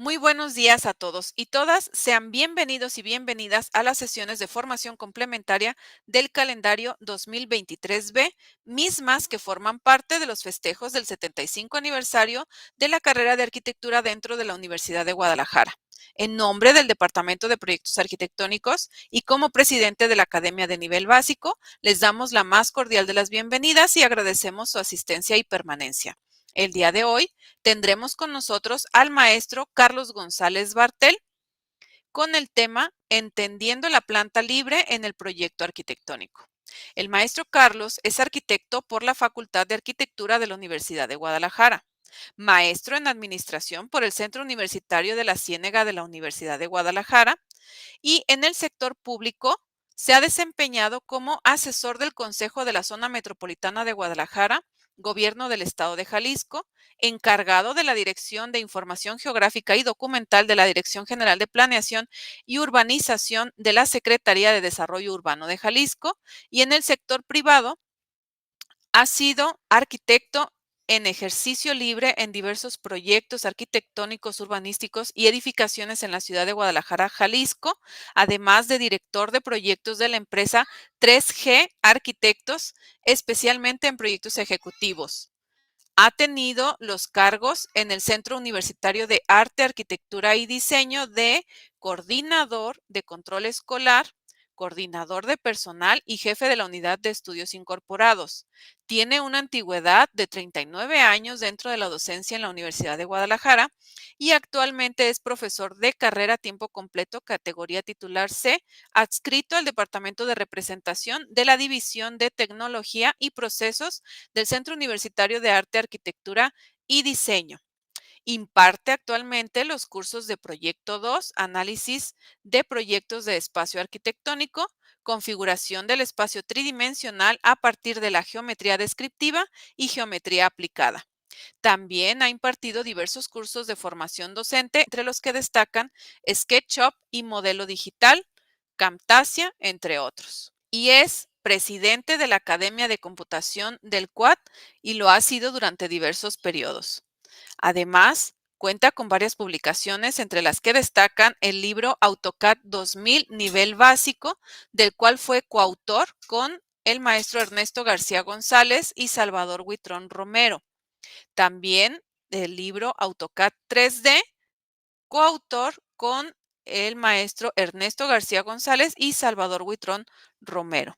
Muy buenos días a todos y todas. Sean bienvenidos y bienvenidas a las sesiones de formación complementaria del calendario 2023B, mismas que forman parte de los festejos del 75 aniversario de la carrera de arquitectura dentro de la Universidad de Guadalajara. En nombre del Departamento de Proyectos Arquitectónicos y como presidente de la Academia de Nivel Básico, les damos la más cordial de las bienvenidas y agradecemos su asistencia y permanencia. El día de hoy tendremos con nosotros al maestro Carlos González Bartel con el tema Entendiendo la planta libre en el proyecto arquitectónico. El maestro Carlos es arquitecto por la Facultad de Arquitectura de la Universidad de Guadalajara, maestro en administración por el Centro Universitario de la Ciénega de la Universidad de Guadalajara y en el sector público se ha desempeñado como asesor del Consejo de la Zona Metropolitana de Guadalajara, Gobierno del Estado de Jalisco, encargado de la Dirección de Información Geográfica y Documental de la Dirección General de Planeación y Urbanización de la Secretaría de Desarrollo Urbano de Jalisco, y en el sector privado ha sido arquitecto en ejercicio libre en diversos proyectos arquitectónicos, urbanísticos y edificaciones en la ciudad de Guadalajara, Jalisco, además de director de proyectos de la empresa 3G Arquitectos, especialmente en proyectos ejecutivos. Ha tenido los cargos en el Centro Universitario de Arte, Arquitectura y Diseño de coordinador de control escolar, coordinador de personal y jefe de la unidad de estudios incorporados. Tiene una antigüedad de 39 años dentro de la docencia en la Universidad de Guadalajara y actualmente es profesor de carrera a tiempo completo, categoría titular C, adscrito al Departamento de Representación de la División de Tecnología y Procesos del Centro Universitario de Arte, Arquitectura y Diseño. Imparte actualmente los cursos de Proyecto 2, Análisis de Proyectos de Espacio Arquitectónico, Configuración del Espacio Tridimensional a partir de la Geometría Descriptiva y Geometría Aplicada. También ha impartido diversos cursos de formación docente, entre los que destacan SketchUp y Modelo Digital, Camtasia, entre otros. Y es presidente de la Academia de Computación del CUAD y lo ha sido durante diversos periodos. Además, cuenta con varias publicaciones, entre las que destacan el libro AutoCAD 2000 Nivel Básico, del cual fue coautor con el maestro Ernesto García González y Salvador Huitrón Romero. También el libro AutoCAD 3D, coautor con el maestro Ernesto García González y Salvador Huitrón Romero.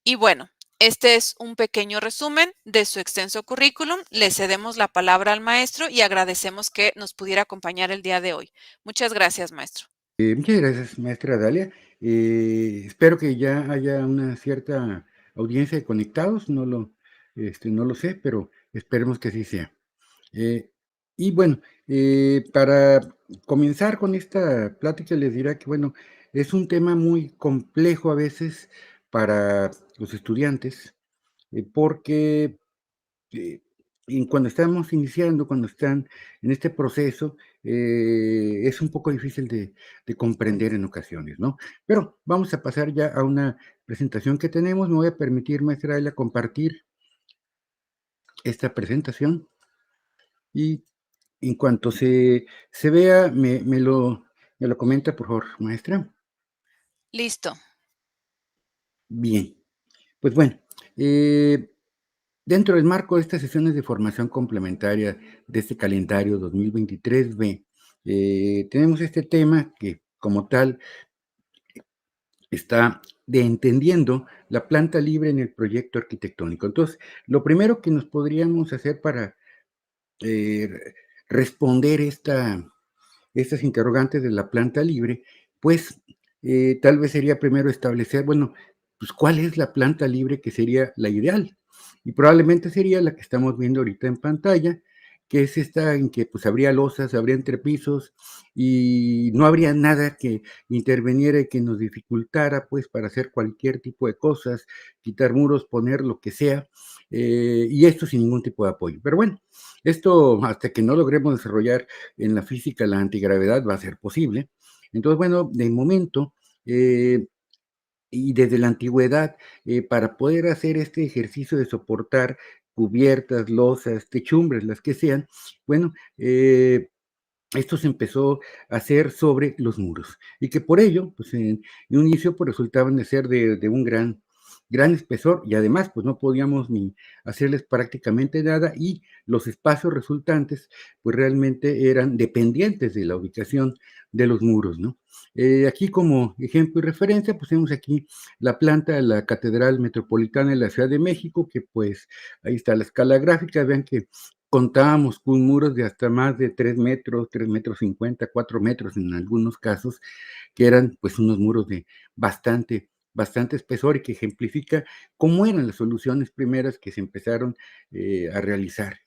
Y bueno, este es un pequeño resumen de su extenso currículum. Le cedemos la palabra al maestro y agradecemos que nos pudiera acompañar el día de hoy. Muchas gracias, maestro. Muchas gracias, maestra Dalia. Espero que ya haya una cierta audiencia de conectados, no lo sé, pero esperemos que así sea. Eh, y bueno, para comenzar con esta plática les dirá que, bueno, es un tema muy complejo a veces para los estudiantes, porque eh, cuando estamos iniciando, cuando están en este proceso, es un poco difícil de comprender en ocasiones, ¿no? Pero vamos a pasar ya a una presentación que tenemos. Me voy a permitir, maestra Ayla, compartir esta presentación y en cuanto se vea, me lo comenta, por favor, maestra. Listo. Bien, pues bueno, eh, dentro del marco de estas sesiones de formación complementaria de este calendario 2023B, tenemos este tema que, como tal, está de entendiendo la planta libre en el proyecto arquitectónico. Entonces, lo primero que nos podríamos hacer para eh, responder estas interrogantes de la planta libre, pues tal vez sería primero establecer, bueno, pues cuál es la planta libre que sería la ideal. Y probablemente sería la que estamos viendo ahorita en pantalla, que es esta en que pues habría losas, habría entrepisos y no habría nada que interveniera y que nos dificultara pues para hacer cualquier tipo de cosas, quitar muros, poner lo que sea, y esto sin ningún tipo de apoyo. Pero bueno, esto hasta que no logremos desarrollar en la física la antigravedad va a ser posible. Entonces, bueno, de momento, y desde la antigüedad, para poder hacer este ejercicio de soportar cubiertas, losas, techumbres, las que sean, bueno, esto se empezó a hacer sobre los muros y que por ello, pues en un inicio, pues resultaban de ser de un gran espesor y además, pues no podíamos ni hacerles prácticamente nada y los espacios resultantes, pues realmente eran dependientes de la ubicación de los muros, ¿no? Aquí como ejemplo y referencia, pues tenemos aquí la planta de la Catedral Metropolitana de la Ciudad de México, que pues ahí está la escala gráfica, vean que contábamos con muros de hasta más de 3 metros, 3 metros 50, 4 metros en algunos casos, que eran pues unos muros de bastante espesor y que ejemplifica cómo eran las soluciones primeras que se empezaron a realizar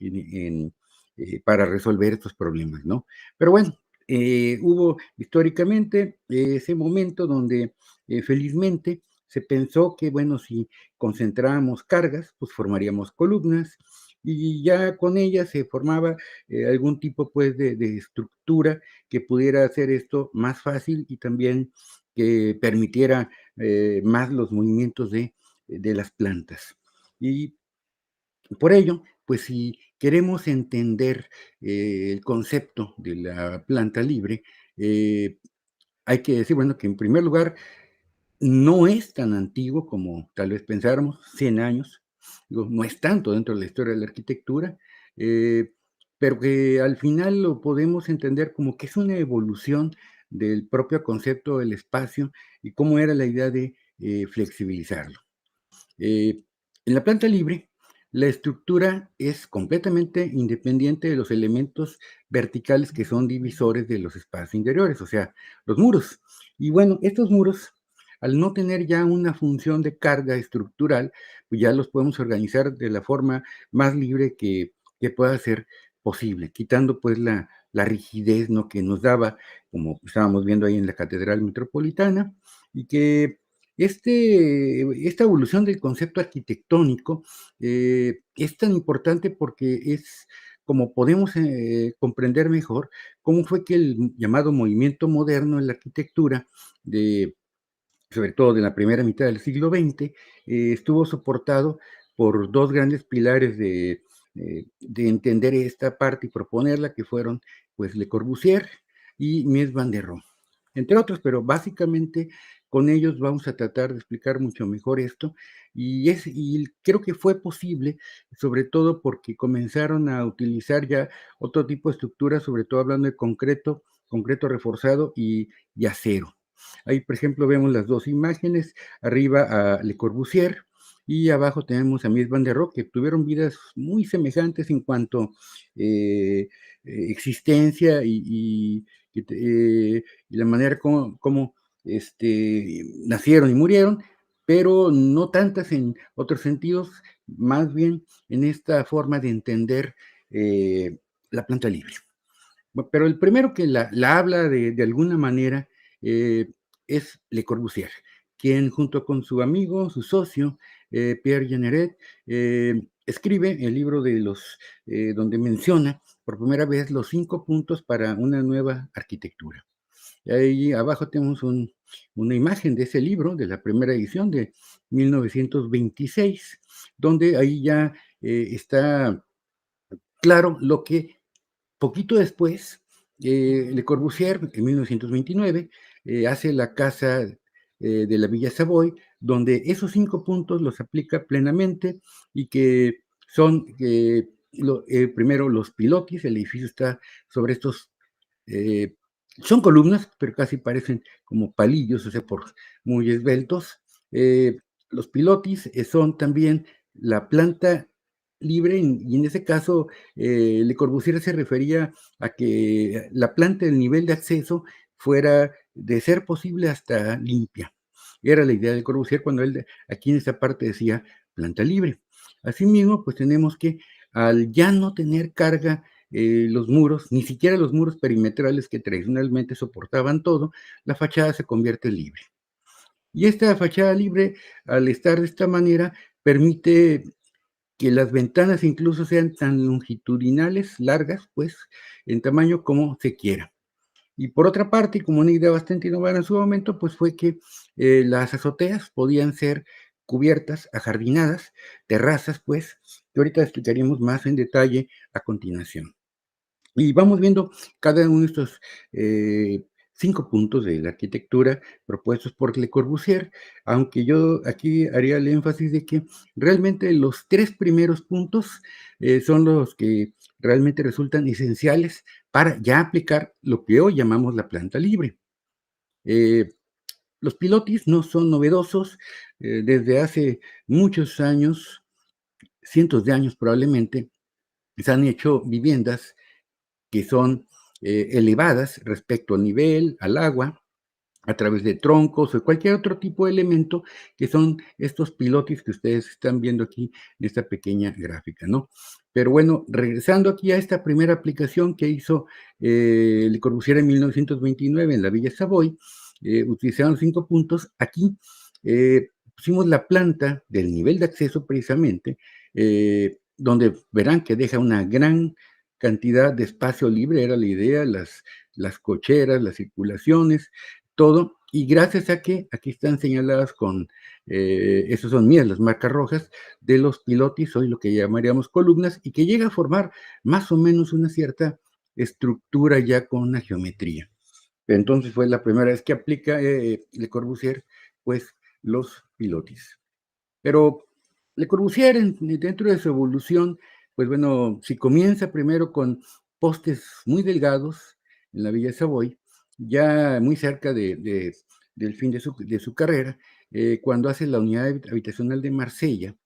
para resolver estos problemas, ¿no? Pero bueno, hubo históricamente ese momento donde felizmente se pensó que, bueno, si concentrábamos cargas, pues formaríamos columnas y ya con ellas se formaba algún tipo pues de estructura que pudiera hacer esto más fácil y también que permitiera más los movimientos de las plantas. Y por ello, pues si queremos entender el concepto de la planta libre, eh, hay que decir, bueno, que en primer lugar no es tan antiguo como tal vez pensáramos, 100 años, digo, no es tanto dentro de la historia de la arquitectura, eh, pero que al final lo podemos entender como que es una evolución del propio concepto del espacio y cómo era la idea de flexibilizarlo. Eh, en la planta libre, la estructura es completamente independiente de los elementos verticales que son divisores de los espacios interiores, o sea, los muros. Y bueno, estos muros, al no tener ya una función de carga estructural, pues ya los podemos organizar de la forma más libre que pueda ser posible, quitando pues la rigidez, ¿no?, que nos daba, como estábamos viendo ahí en la Catedral Metropolitana, y que esta evolución del concepto arquitectónico es tan importante porque es como podemos comprender mejor cómo fue que el llamado movimiento moderno en la arquitectura, de, sobre todo de la primera mitad del siglo XX, estuvo soportado por dos grandes pilares de entender esta parte y proponerla, que fueron pues Le Corbusier y Mies van der Rohe, entre otros, pero básicamente con ellos vamos a tratar de explicar mucho mejor esto, y creo que fue posible, sobre todo porque comenzaron a utilizar ya otro tipo de estructuras, sobre todo hablando de concreto reforzado y acero. Ahí, por ejemplo, vemos las dos imágenes, arriba a Le Corbusier y abajo tenemos a Mies van der Rohe, que tuvieron vidas muy semejantes en cuanto eh, existencia y la manera como nacieron y murieron, pero no tantas en otros sentidos, más bien en esta forma de entender eh, la planta libre. Pero el primero que la habla de alguna manera eh, es Le Corbusier, quien junto con su amigo, su socio, Pierre Jeanneret, escribe el libro donde menciona por primera vez los 5 puntos para una nueva arquitectura. Y ahí abajo tenemos una imagen de ese libro, de la primera edición de 1926, donde ahí ya está claro lo que poquito después, Le Corbusier, en 1929, hace la casa de la Villa Savoy, donde esos 5 puntos los aplica plenamente y que son, primero, los pilotis. El edificio está sobre estos, eh, son columnas, pero casi parecen como palillos, o sea, muy esbeltos. Los pilotis son también la planta libre, y en ese caso, Le Corbusier se refería a que la planta, el nivel de acceso, fuera, de ser posible, hasta limpia. Era la idea de Corbusier cuando él, aquí en esta parte, decía planta libre. Asimismo, pues tenemos que, al ya no tener carga los muros, ni siquiera los muros perimetrales que tradicionalmente soportaban todo, la fachada se convierte libre. Y esta fachada libre, al estar de esta manera, permite que las ventanas incluso sean tan longitudinales, largas, pues, en tamaño como se quiera. Y por otra parte, y como una idea bastante innovadora en su momento, pues fue que las azoteas podían ser cubiertas, ajardinadas, terrazas, pues, que ahorita explicaríamos más en detalle a continuación. Y vamos viendo cada uno de estos 5 puntos de la arquitectura propuestos por Le Corbusier, aunque yo aquí haría el énfasis de que realmente los 3 primeros puntos son los que realmente resultan esenciales para ya aplicar lo que hoy llamamos la planta libre. Eh, los pilotis no son novedosos, desde hace muchos años, cientos de años probablemente, se han hecho viviendas que son elevadas respecto al nivel, al agua, a través de troncos o cualquier otro tipo de elemento que son estos pilotis que ustedes están viendo aquí en esta pequeña gráfica, ¿no? Pero bueno, regresando aquí a esta primera aplicación que hizo Le Corbusier en 1929 en la Villa Savoy, utilizaron 5 puntos. Aquí pusimos la planta del nivel de acceso precisamente, donde verán que deja una gran cantidad de espacio libre, era la idea, las cocheras, las circulaciones, todo, y gracias a que aquí están señaladas con, esas son mías, las marcas rojas, de los pilotis, hoy lo que llamaríamos columnas, y que llega a formar más o menos una cierta estructura ya con una geometría. Entonces fue la primera vez que aplica Le Corbusier, pues, los pilotis. Pero Le Corbusier, dentro de su evolución, pues bueno, si comienza primero con postes muy delgados en la Villa de Savoy, ya muy cerca del fin de su carrera, cuando hace la unidad habitacional de Marsella,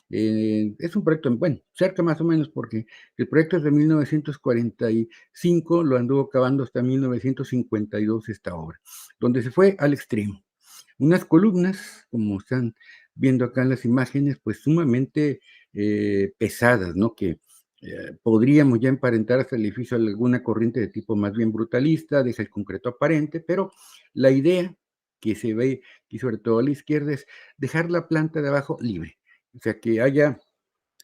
es un proyecto, bueno, cerca más o menos, porque el proyecto es de 1945, lo anduvo acabando hasta 1952 esta obra, donde se fue al extremo. Unas columnas, como están viendo acá en las imágenes, pues sumamente pesadas, ¿no? Que podríamos ya emparentar hasta el edificio a alguna corriente de tipo más bien brutalista, deja el concreto aparente, pero la idea que se ve, y sobre todo a la izquierda, es dejar la planta de abajo libre, o sea, que haya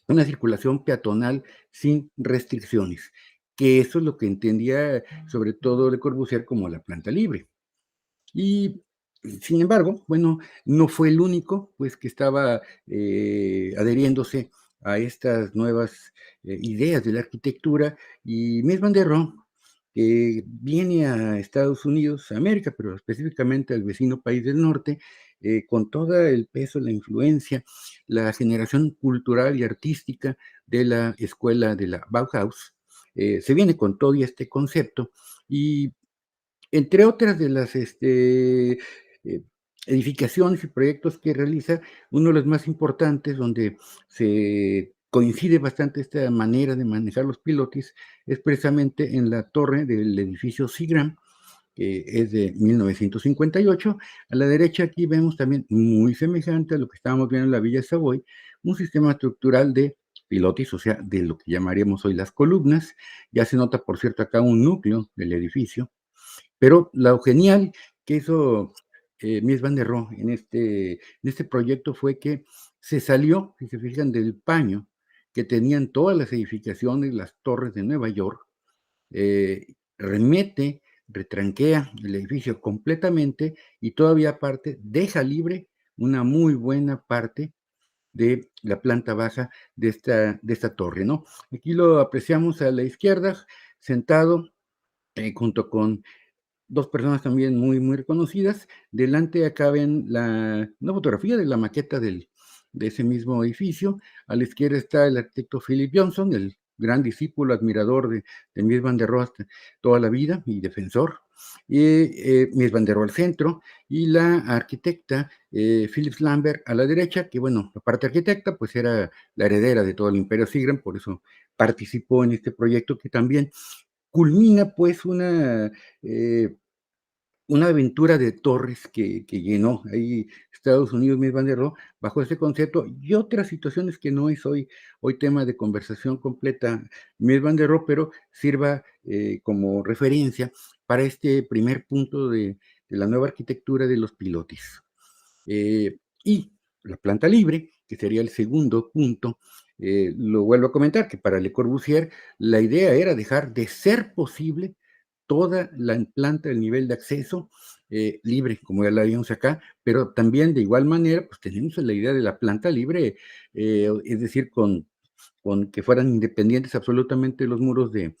una circulación peatonal sin restricciones, que eso es lo que entendía sobre todo Le Corbusier como la planta libre. Y, sin embargo, bueno, no fue el único, pues, que estaba adheriéndose a estas nuevas ideas de la arquitectura, y Mies van der Rohe, que viene a Estados Unidos, a América, pero específicamente al vecino país del norte, con todo el peso, la influencia, la generación cultural y artística de la escuela de la Bauhaus, se viene con todo y este concepto, y entre otras de las, edificaciones y proyectos que realiza, uno de los más importantes, donde se coincide bastante esta manera de manejar los pilotis, es precisamente en la torre del edificio Seagram, que es de 1958. A la derecha aquí vemos también, muy semejante a lo que estábamos viendo en la Villa Savoy, un sistema estructural de pilotis, o sea, de lo que llamaríamos hoy las columnas. Ya se nota, por cierto, acá un núcleo del edificio, pero lo genial que hizo Mies van der Rohe en este proyecto fue que se salió, si se fijan, del paño que tenían todas las edificaciones, las torres de Nueva York, remete, retranquea el edificio completamente y todavía aparte deja libre una muy buena parte de la planta baja de esta torre, ¿no? Aquí lo apreciamos a la izquierda, sentado junto con 2 personas también muy, muy reconocidas. Delante acá ven una fotografía de la maqueta de ese mismo edificio. A la izquierda está el arquitecto Philip Johnson, el gran discípulo, admirador de Mies van der Rohe hasta toda la vida y defensor. Y Mies van der Rohe al centro y la arquitecta Phyllis Lambert a la derecha, que bueno, la parte arquitecta pues era la heredera de todo el imperio Seagram, por eso participó en este proyecto que también culmina pues una aventura de torres que llenó ahí Estados Unidos, Mies van der Rohe, bajo ese concepto, y otras situaciones que no es hoy tema de conversación completa, Mies van der Rohe, pero sirva como referencia para este primer punto de la nueva arquitectura de los pilotis. Y la planta libre, que sería el segundo punto, lo vuelvo a comentar, que para Le Corbusier la idea era dejar de ser posible toda la planta, el nivel de acceso libre, como ya la vimos acá, pero también de igual manera, pues tenemos la idea de la planta libre, es decir, con con que fueran independientes absolutamente los muros de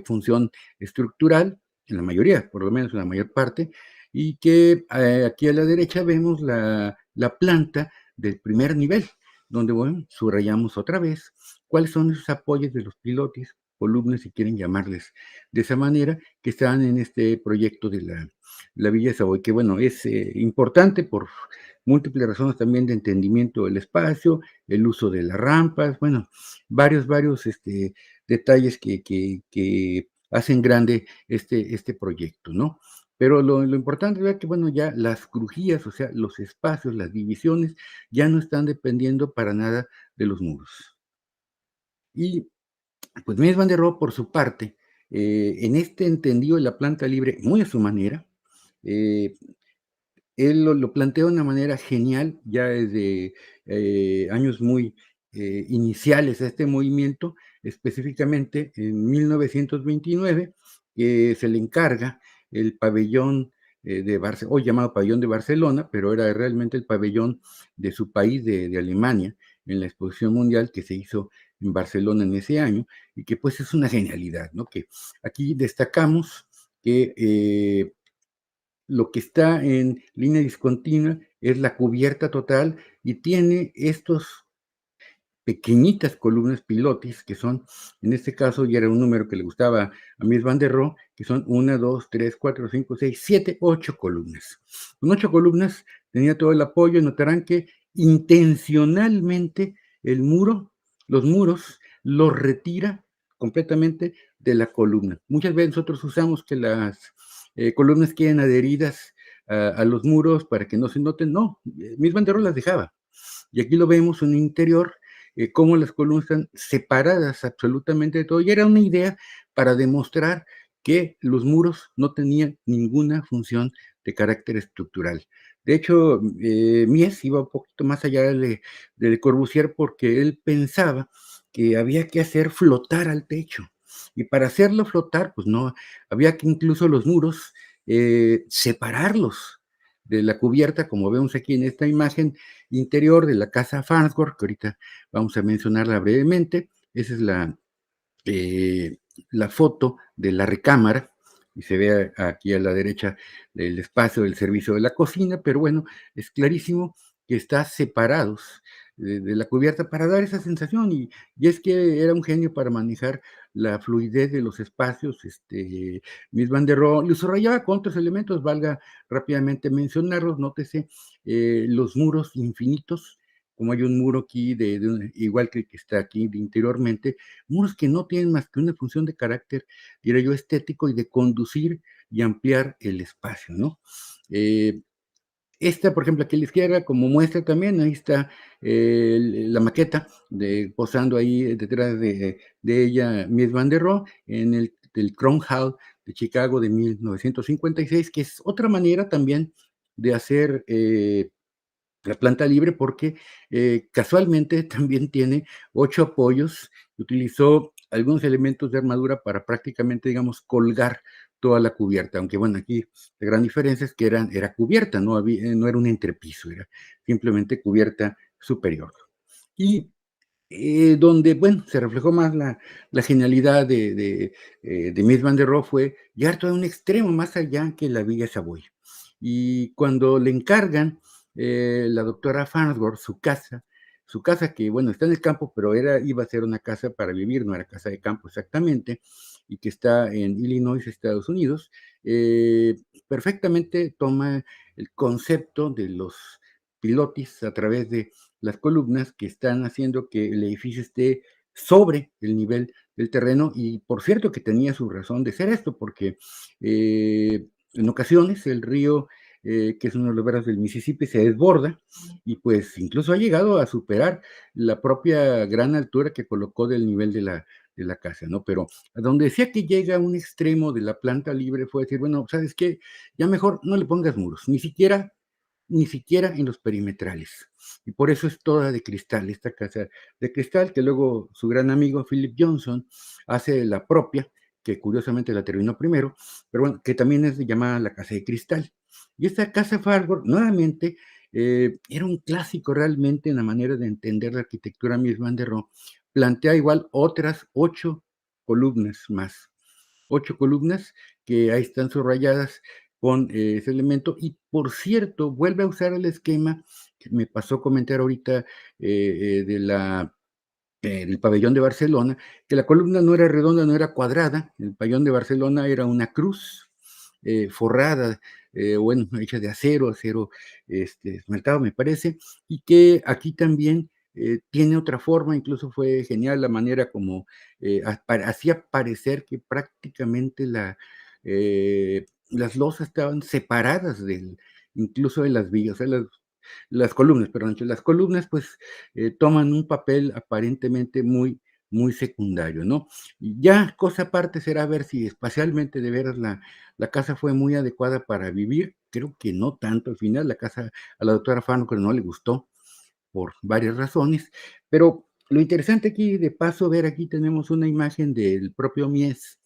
función estructural, en la mayoría, por lo menos en la mayor parte, y que aquí a la derecha vemos la planta del primer nivel, donde, bueno, subrayamos otra vez cuáles son esos apoyos de los pilotis, columnas, si quieren llamarles de esa manera, que están en este proyecto de la Villa de Savoy, que, bueno, es importante por múltiples razones también de entendimiento del espacio, el uso de las rampas, bueno, varios detalles que hacen grande este proyecto, ¿no? Pero lo importante es que, bueno, ya las crujías, o sea, los espacios, las divisiones, ya no están dependiendo para nada de los muros. Y pues Mies van der Rohe, por su parte, en este entendido de la planta libre, muy a su manera, eh, él lo plantea de una manera genial, ya desde años muy iniciales a este movimiento, específicamente en 1929, que se le encarga el pabellón de Barcelona, hoy llamado pabellón de Barcelona, pero era realmente el pabellón de su país, de Alemania, en la exposición mundial que se hizo en Barcelona en ese año, y que pues es una genialidad, ¿no? Que aquí destacamos que lo que está en línea discontinua es la cubierta total y tiene estos pequeñitas columnas pilotis, que son, en este caso, ya era un número que le gustaba a Mies van der Rohe, que son 1, 2, 3, 4, 5, 6, 7, 8 columnas. Con 8 columnas tenía todo el apoyo. Notarán que intencionalmente el muro, los muros, los retira completamente de la columna. Muchas veces nosotros usamos que las columnas queden adheridas a los muros para que no se noten. No, Mies van der Rohe las dejaba. Y aquí lo vemos en el interior, cómo las columnas están separadas absolutamente de todo. Y era una idea para demostrar que los muros no tenían ninguna función de carácter estructural. De hecho, Mies iba un poquito más allá de Le Corbusier, porque él pensaba que había que hacer flotar al techo. Y para hacerlo flotar, pues no, había que incluso los muros separarlos de la cubierta, como vemos aquí en esta imagen interior de la casa Farnsworth, que ahorita vamos a mencionarla brevemente. Esa es eh, la foto de la recámara, y se ve aquí a la derecha el espacio del servicio de la cocina, pero bueno, es clarísimo que está separados de la cubierta para dar esa sensación, y es que era un genio para manejar la fluidez de los espacios. Mies van der Rohe lo subrayaba con otros elementos, valga rápidamente mencionarlos. Nótese los muros infinitos, como hay un muro aquí, igual que el que está aquí de interiormente, muros que no tienen más que una función de carácter, diría yo, estético, y de conducir y ampliar el espacio, ¿no? Esta, por ejemplo, aquí a la izquierda, como muestra también, ahí está la maqueta posando ahí detrás de ella, Mies van der Rohe, en del Crown Hall de Chicago de 1956, que es otra manera también de hacer la planta libre, porque casualmente también tiene 8 apoyos. Utilizó algunos elementos de armadura para prácticamente, digamos, colgar toda la cubierta, aunque bueno, aquí la gran diferencia es que era cubierta, no era un entrepiso, era simplemente cubierta superior. Y donde, bueno, se reflejó más la genialidad de Mies van der Rohe fue llegar todo a un extremo más allá que la Villa Savoy. Y cuando le encargan la doctora Farnsworth su casa que, bueno, está en el campo, pero iba a ser una casa para vivir, no era casa de campo exactamente, y que está en Illinois, Estados Unidos, perfectamente toma el concepto de los pilotis a través de las columnas, que están haciendo que el edificio esté sobre el nivel del terreno. Y por cierto que tenía su razón de ser esto, porque en ocasiones el río, que es uno de los brazos del Mississippi, se desborda, y pues incluso ha llegado a superar la propia gran altura que colocó del nivel de la casa, ¿no? Pero a donde decía que llega a un extremo de la planta libre fue decir, bueno, ¿sabes qué? Ya mejor no le pongas muros, ni siquiera en los perimetrales. Y por eso es toda de cristal, esta casa de cristal, que luego su gran amigo Philip Johnson hace la propia, que curiosamente la terminó primero, pero bueno, que también es llamada la casa de cristal. Y esta casa Farnsworth, nuevamente, Era un clásico realmente en la manera de entender la arquitectura. Mies van der Rohe plantea igual otras 8 columnas más, 8 columnas que ahí están subrayadas con ese elemento. Y por cierto, vuelve a usar el esquema que me pasó a comentar ahorita de del pabellón de Barcelona, que la columna no era redonda, no era cuadrada. El pabellón de Barcelona era una cruz forrada, bueno, hecha de acero, acero esmaltado, me parece, y que aquí también tiene otra forma. Incluso fue genial la manera como hacía parecer que prácticamente las losas estaban separadas incluso de las vigas, o sea, las columnas, perdón, las columnas pues toman un papel aparentemente muy secundario, ¿no? Y ya cosa aparte será ver si espacialmente de veras la casa fue muy adecuada para vivir. Creo que no tanto al final. La casa a la doctora Farnsworth no le gustó por varias razones, pero lo interesante aquí, de paso, ver aquí tenemos una imagen del propio Mies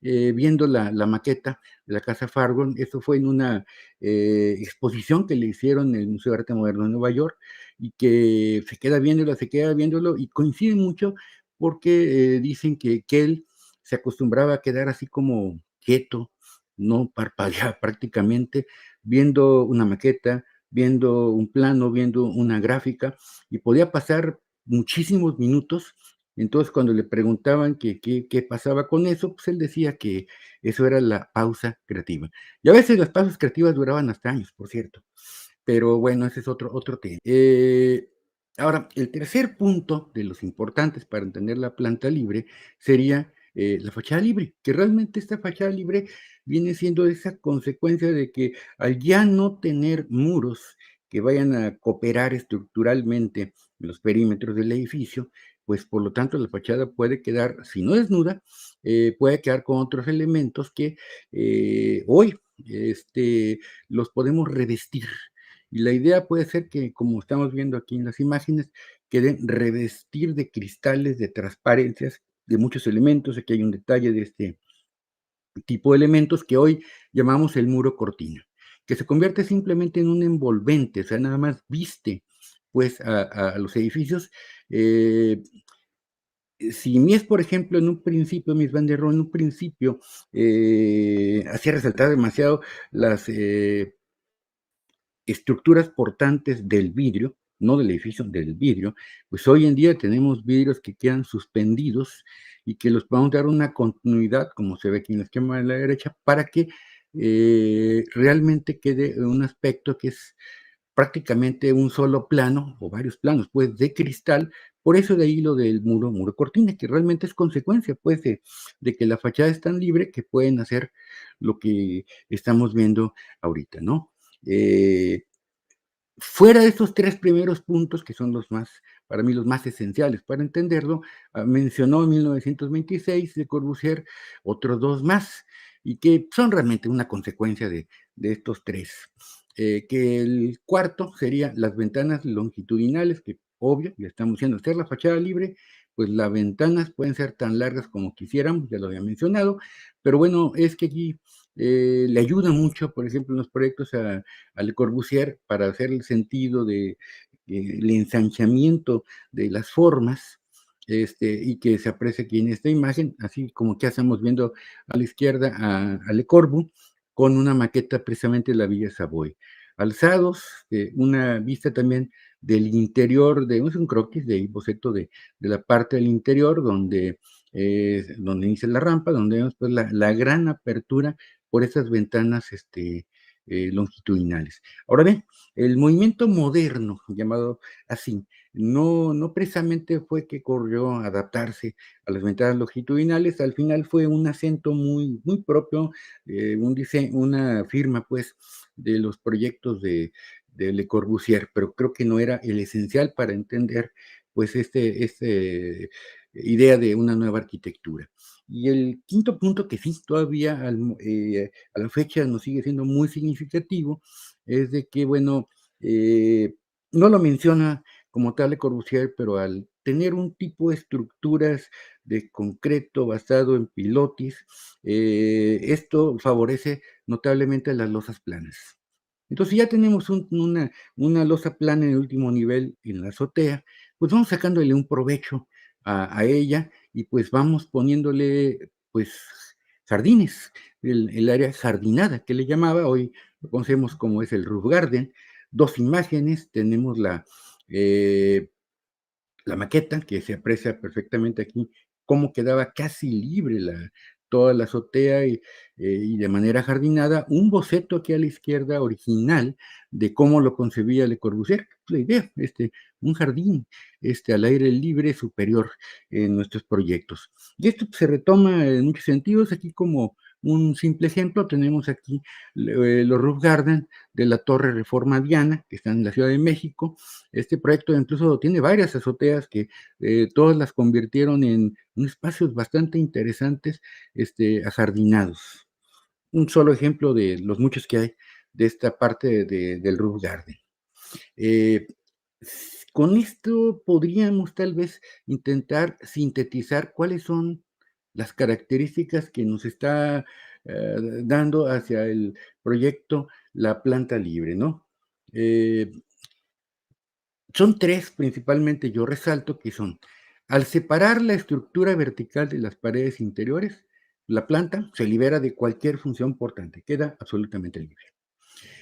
viendo la maqueta de la casa Fargon. Eso fue en una exposición que le hicieron en el Museo de Arte Moderno de Nueva York, y que se queda viéndolo, y coincide mucho porque dicen que él se acostumbraba a quedar así como quieto, no parpadeaba prácticamente, viendo una maqueta, viendo un plano, viendo una gráfica, y podía pasar muchísimos minutos. Entonces, cuando le preguntaban qué pasaba con eso, pues él decía que eso era la pausa creativa. Y a veces las pausas creativas duraban hasta años, por cierto. Pero bueno, ese es otro tema. Ahora, el tercer punto de los importantes para entender la planta libre sería la fachada libre, que realmente esta fachada libre viene siendo esa consecuencia de que al ya no tener muros que vayan a cooperar estructuralmente en los perímetros del edificio, pues por lo tanto la fachada puede quedar, si no desnuda, puede quedar con otros elementos que hoy los podemos revestir. Y la idea puede ser que, como estamos viendo aquí en las imágenes, queden revestir de cristales, de transparencias, de muchos elementos. Aquí hay un detalle de este tipo de elementos que hoy llamamos el muro cortina, que se convierte simplemente en un envolvente, o sea, nada más viste pues a los edificios. Si Mies, por ejemplo, en un principio, Mies van der Rohe en un principio hacía resaltar demasiado las estructuras portantes del vidrio, no del edificio, del vidrio, pues hoy en día tenemos vidrios que quedan suspendidos y que los podemos dar una continuidad, como se ve aquí en el esquema de la derecha, para que realmente quede un aspecto que es prácticamente un solo plano o varios planos, pues, de cristal. Por eso de ahí lo del muro cortina, que realmente es consecuencia, pues, de que la fachada es tan libre que pueden hacer lo que estamos viendo ahorita, ¿no? Eh, Fuera de estos 3 primeros puntos, que son para mí, los más esenciales para entenderlo, mencionó en 1926 Le Corbusier otros 2 más, y que son realmente una consecuencia de estos 3. Que el cuarto sería las ventanas longitudinales, que obvio, ya estamos diciendo, hacer la fachada libre, pues las ventanas pueden ser tan largas como quisiéramos, ya lo había mencionado, pero bueno, es que aquí le ayuda mucho, por ejemplo, en los proyectos a Le Corbusier, para hacer el sentido de el ensanchamiento de las formas, y que se aprecia aquí en esta imagen, así como que estamos viendo a la izquierda a Le Corbu con una maqueta precisamente de la Villa Savoy. Alzados, una vista también del interior, es un croquis de boceto de la parte del interior donde inicia la rampa, donde vemos pues la gran apertura por esas ventanas longitudinales. Ahora bien, el movimiento moderno, llamado así, no precisamente fue que corrió a adaptarse a las ventanas longitudinales. Al final fue un acento muy propio, una firma pues de los proyectos de Le Corbusier, pero creo que no era el esencial para entender pues idea de una nueva arquitectura. Y el quinto punto, que sí todavía a la fecha nos sigue siendo muy significativo, es de que, bueno, no lo menciona como tal Le Corbusier, pero al tener un tipo de estructuras de concreto basado en pilotis, esto favorece notablemente las losas planas. Entonces, si ya tenemos una losa plana en el último nivel en la azotea, pues vamos sacándole un provecho a ella y, pues, vamos poniéndole, pues, jardines, el área jardinada que le llamaba, hoy lo conocemos como es el roof garden. 2 imágenes, tenemos eh, la maqueta, que se aprecia perfectamente aquí, cómo quedaba casi libre toda la azotea y de manera jardinada, un boceto aquí a la izquierda original de cómo lo concebía Le Corbusier. La idea, un jardín al aire libre superior en nuestros proyectos. Y esto pues, se retoma en muchos sentidos. Aquí como un simple ejemplo, tenemos aquí los roof garden de la Torre Reforma Diana, que está en la Ciudad de México. Este proyecto incluso tiene varias azoteas que todas las convirtieron en espacios bastante interesantes, ajardinados. Un solo ejemplo de los muchos que hay de esta parte del roof garden. Eh, con esto podríamos tal vez intentar sintetizar cuáles son las características que nos está dando hacia el proyecto La Planta Libre, ¿no? Eh, Son 3 principalmente, yo resalto, que son, al separar la estructura vertical de las paredes interiores, la planta se libera de cualquier función portante, queda absolutamente libre.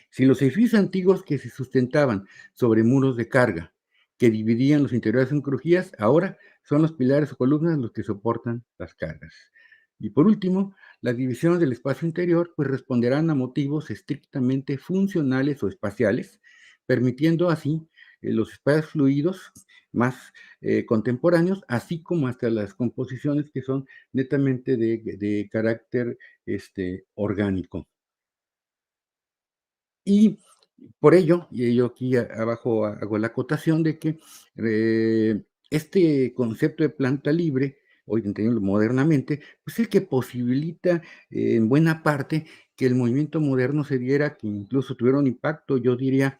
Si los edificios antiguos que se sustentaban sobre muros de carga, que dividían los interiores en crujías, ahora son los pilares o columnas los que soportan las cargas. Y por último, las divisiones del espacio interior pues responderán a motivos estrictamente funcionales o espaciales, permitiendo así los espacios fluidos más contemporáneos, así como hasta las composiciones que son netamente de carácter orgánico. Y por ello, y yo aquí abajo hago la acotación de que este concepto de planta libre, hoy entendido modernamente, pues es el que posibilita en buena parte que el movimiento moderno se diera, que incluso tuviera un impacto, yo diría,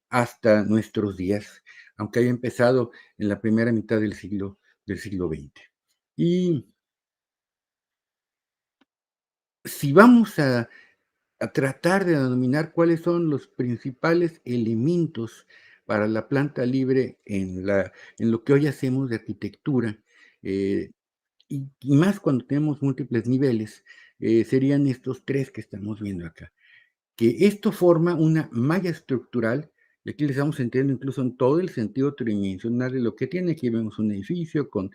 hasta nuestros días, aunque haya empezado en la primera mitad del siglo XX. Y si vamos a tratar de denominar cuáles son los principales elementos para la planta libre en lo que hoy hacemos de arquitectura, eh, y más cuando tenemos múltiples niveles, serían estos 3 que estamos viendo acá. Que esto forma una malla estructural, y aquí le estamos entendiendo incluso en todo el sentido tridimensional de lo que tiene. Aquí vemos un edificio con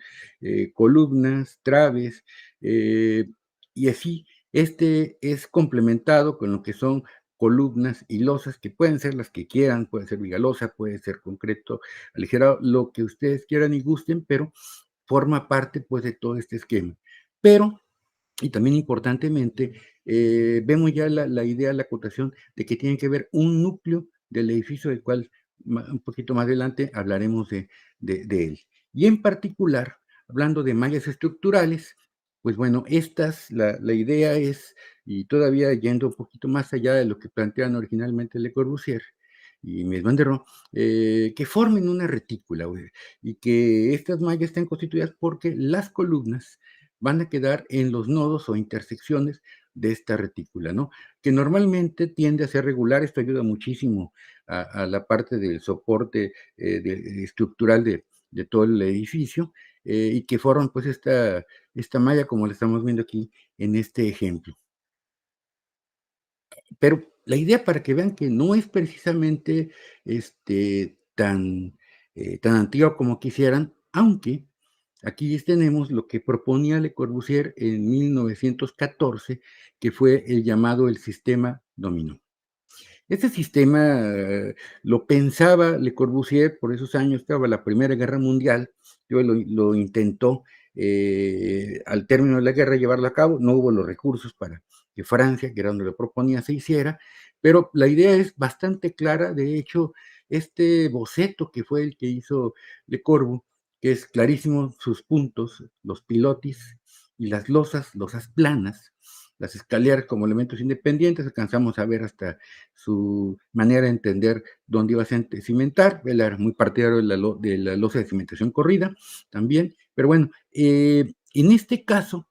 columnas, traves, eh, y así es complementado con lo que son columnas y losas, que pueden ser las que quieran, puede ser vigalosa, puede ser concreto, aligerado, lo que ustedes quieran y gusten, pero forma parte pues de todo este esquema. Pero y también importantemente, vemos ya la idea, la acotación de que tiene que ver un núcleo del edificio, del cual un poquito más adelante hablaremos de él. Y en particular, hablando de mallas estructurales, pues bueno, la idea es, y todavía yendo un poquito más allá de lo que plantean originalmente Le Corbusier y Mies van der Rohe, que formen una retícula, y que estas mallas estén constituidas porque las columnas van a quedar en los nodos o intersecciones de esta retícula, ¿no? Que normalmente tiende a ser regular. Esto ayuda muchísimo a la parte del soporte estructural de todo el edificio, y que forman pues esta malla como la estamos viendo aquí en este ejemplo. Pero la idea, para que vean que no es precisamente tan antigua como quisieran, aunque aquí tenemos lo que proponía Le Corbusier en 1914, que fue el llamado el sistema dominó. Este sistema lo pensaba Le Corbusier, por esos años estaba la Primera Guerra Mundial, lo intentó al término de la guerra llevarlo a cabo, no hubo los recursos para que Francia, que era donde lo proponía, se hiciera, pero la idea es bastante clara. De hecho, este boceto que fue el que hizo Le Corbu, que es clarísimo, sus puntos, los pilotis y las losas planas, las escaleras como elementos independientes, alcanzamos a ver hasta su manera de entender dónde iba a cimentar. Él era muy partidario de la losa de cimentación corrida también, pero bueno, en este caso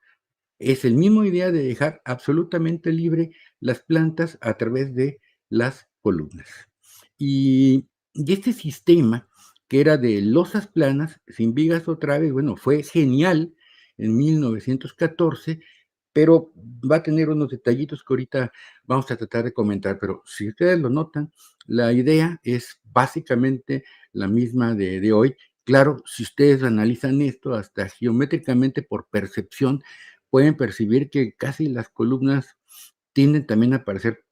es el mismo idea de dejar absolutamente libre las plantas a través de las columnas. Y este sistema, que era de losas planas, sin vigas o traves, bueno, fue genial en 1914, pero va a tener unos detallitos que ahorita vamos a tratar de comentar, pero si ustedes lo notan, la idea es básicamente la misma de hoy. Claro, si ustedes analizan esto hasta geométricamente por percepción, pueden percibir que casi las columnas tienden también a parecer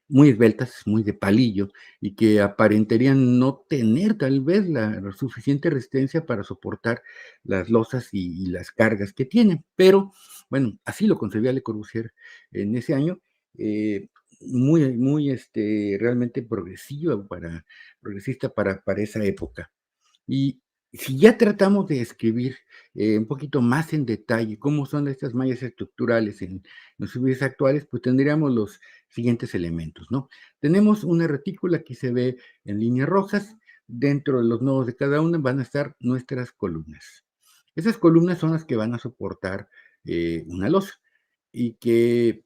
muy esbeltas, muy de palillo, y que aparentarían no tener tal vez la suficiente resistencia para soportar las losas y las cargas que tienen. Pero, bueno, así lo concebía Le Corbusier en ese año, muy, realmente progresista para esa época. Y si ya tratamos de describir un poquito más en detalle cómo son estas mallas estructurales en los civiles actuales, pues tendríamos los siguientes elementos, ¿no? Tenemos una retícula que se ve en líneas rojas. Dentro de los nodos de cada una van a estar nuestras columnas. Esas columnas son las que van a soportar una losa y que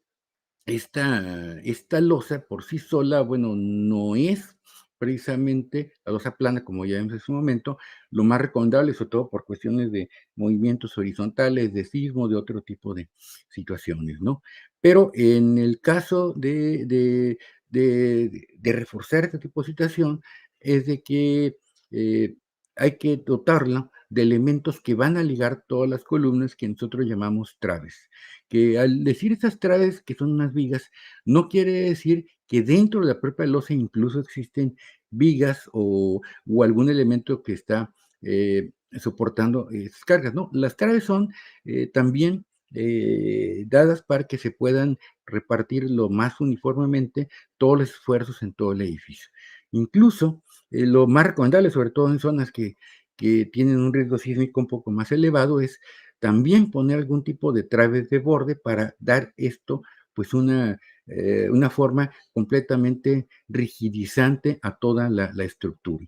esta losa por sí sola, bueno, no es precisamente la losa plana, como ya vimos en su momento, lo más recomendable, sobre todo por cuestiones de movimientos horizontales, de sismo, de otro tipo de situaciones, ¿no? Pero en el caso de reforzar este tipo de situación, es de que eh, hay que dotarla de elementos que van a ligar todas las columnas que nosotros llamamos traves, que al decir estas traves, que son unas vigas, no quiere decir que dentro de la propia losa incluso existen vigas o algún elemento que está soportando esas cargas, ¿no? Las traves son también dadas para que se puedan repartir lo más uniformemente todos los esfuerzos en todo el edificio. Incluso lo más recomendable, sobre todo en zonas que tienen un riesgo sísmico un poco más elevado, es también poner algún tipo de traves de borde para dar esto, pues una forma completamente rigidizante a toda la estructura.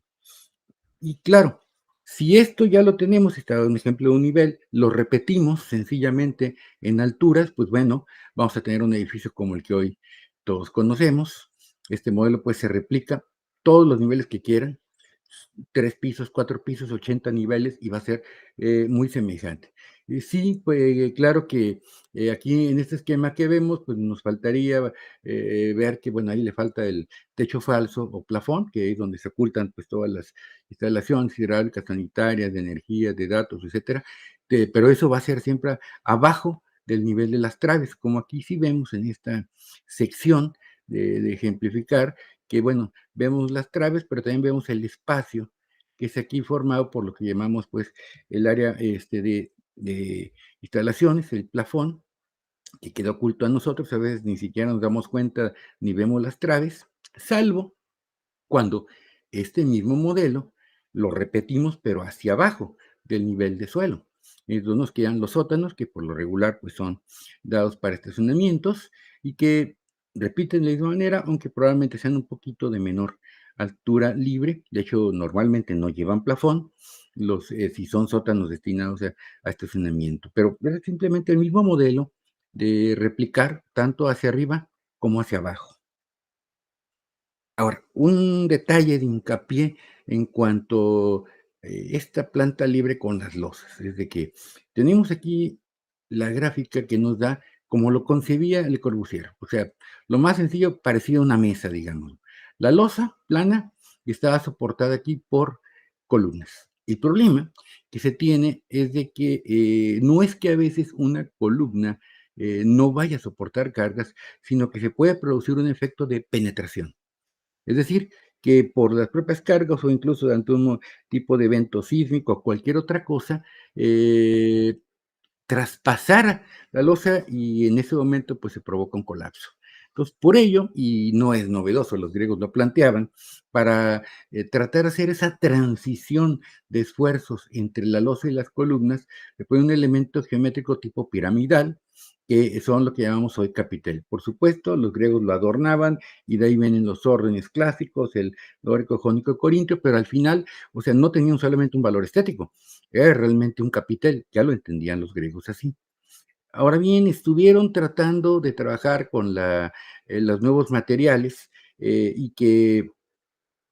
Y claro, si esto ya lo tenemos, está un ejemplo de un nivel, lo repetimos sencillamente en alturas, pues bueno, vamos a tener un edificio como el que hoy todos conocemos. Este modelo pues se replica todos los niveles que quieran, 3 pisos, 4 pisos, 80 niveles y va a ser muy semejante. Sí, pues claro que aquí en este esquema que vemos, pues nos faltaría ver que, bueno, ahí le falta el techo falso o plafón, que es donde se ocultan pues todas las instalaciones hidráulicas, sanitarias, de energía, de datos, etcétera, pero eso va a ser siempre abajo del nivel de las traves, como aquí sí vemos en esta sección de ejemplificar, que bueno, vemos las traves, pero también vemos el espacio que es aquí formado por lo que llamamos pues el área de instalaciones, el plafón, que queda oculto a nosotros, a veces ni siquiera nos damos cuenta ni vemos las traves, salvo cuando este mismo modelo lo repetimos, pero hacia abajo del nivel de suelo. Entonces nos quedan los sótanos, que por lo regular pues son dados para estacionamientos y que repiten de la misma manera, aunque probablemente sean un poquito de menor altura libre. De hecho, normalmente no llevan plafón, si son sótanos destinados a estacionamiento. Pero es simplemente el mismo modelo de replicar tanto hacia arriba como hacia abajo. Ahora, un detalle de hincapié en cuanto esta planta libre con las losas, es de que tenemos aquí la gráfica que nos da como lo concebía Le Corbusier, o sea, lo más sencillo parecido a una mesa, digamos. La losa plana estaba soportada aquí por columnas. El problema que se tiene es de que no es que a veces una columna no vaya a soportar cargas, sino que se puede producir un efecto de penetración. Es decir, que por las propias cargas o incluso ante un tipo de evento sísmico o cualquier otra cosa, eh, traspasar la losa y en ese momento pues se provoca un colapso. Entonces, por ello, y no es novedoso, los griegos lo planteaban, para tratar de hacer esa transición de esfuerzos entre la losa y las columnas, se pone un elemento geométrico tipo piramidal, que son lo que llamamos hoy capitel. Por supuesto, los griegos lo adornaban y de ahí vienen los órdenes clásicos, el dórico, jónico, corintio, pero al final, o sea, no tenían solamente un valor estético, era realmente un capitel, ya lo entendían los griegos así. Ahora bien, estuvieron tratando de trabajar con los nuevos materiales y que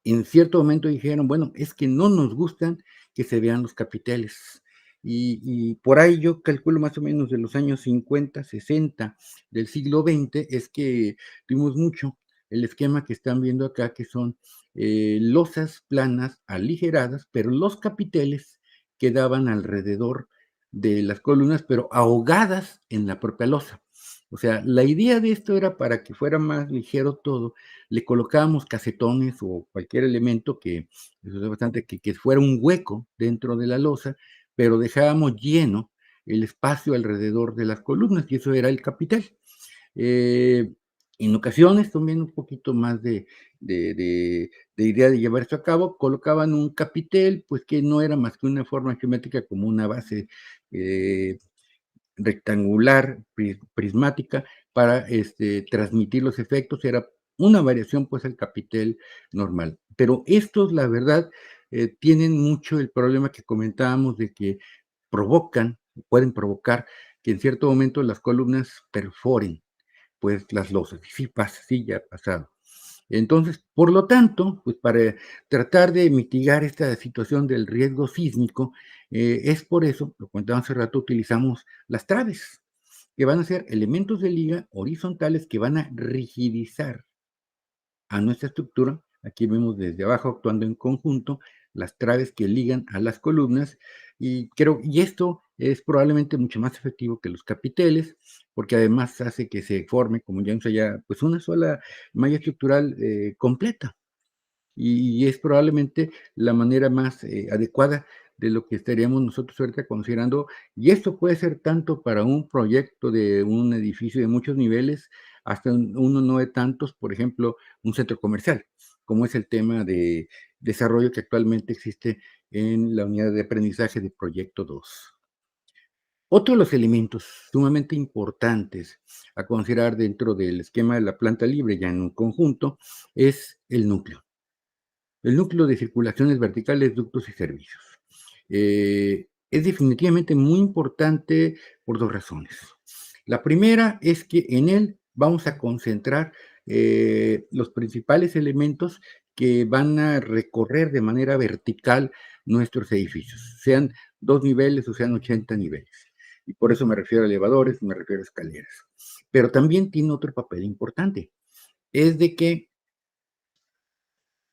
en cierto momento dijeron, bueno, es que no nos gustan que se vean los capiteles. Y por ahí yo calculo más o menos de los años 50, 60 del siglo XX, es que tuvimos mucho el esquema que están viendo acá, que son losas planas aligeradas, pero los capiteles quedaban alrededor de las columnas, pero ahogadas en la propia losa. O sea, la idea de esto era para que fuera más ligero todo, le colocábamos casetones o cualquier elemento que, eso es bastante, que fuera un hueco dentro de la losa, pero dejábamos lleno el espacio alrededor de las columnas, y eso era el capitel. Eh, en ocasiones, también un poquito más de, de- de idea de llevar esto a cabo, colocaban un capitel, pues que no era más que una forma geométrica como una base eh, rectangular, prismática, para transmitir los efectos, era una variación pues al capitel normal. Pero estos, la verdad, tienen mucho el problema que comentábamos de que provocan, pueden provocar que en cierto momento las columnas perforen pues las losas. Y sí pasa, sí ya ha pasado. Entonces, por lo tanto, pues para tratar de mitigar esta situación del riesgo sísmico, es por eso, lo comentaba hace rato, utilizamos las traves, que van a ser elementos de liga horizontales que van a rigidizar a nuestra estructura. Aquí vemos desde abajo actuando en conjunto las traves que ligan a las columnas y esto es probablemente mucho más efectivo que los capiteles porque además hace que se forme, como ya vimos allá, pues una sola malla estructural completa y es probablemente la manera más adecuada de lo que estaríamos nosotros ahorita considerando. Y esto puede ser tanto para un proyecto de un edificio de muchos niveles, hasta uno no de tantos, por ejemplo, un centro comercial, como es el tema de desarrollo que actualmente existe en la unidad de aprendizaje de Proyecto 2. Otro de los elementos sumamente importantes a considerar dentro del esquema de la planta libre, ya en un conjunto, es el núcleo. El núcleo de circulaciones verticales, ductos y servicios. Es definitivamente muy importante por dos razones. La primera es que en él vamos a concentrar los principales elementos que van a recorrer de manera vertical nuestros edificios, sean 2 niveles o sean 80 niveles. Y por eso me refiero a elevadores, me refiero a escaleras. Pero también tiene otro papel importante, es de que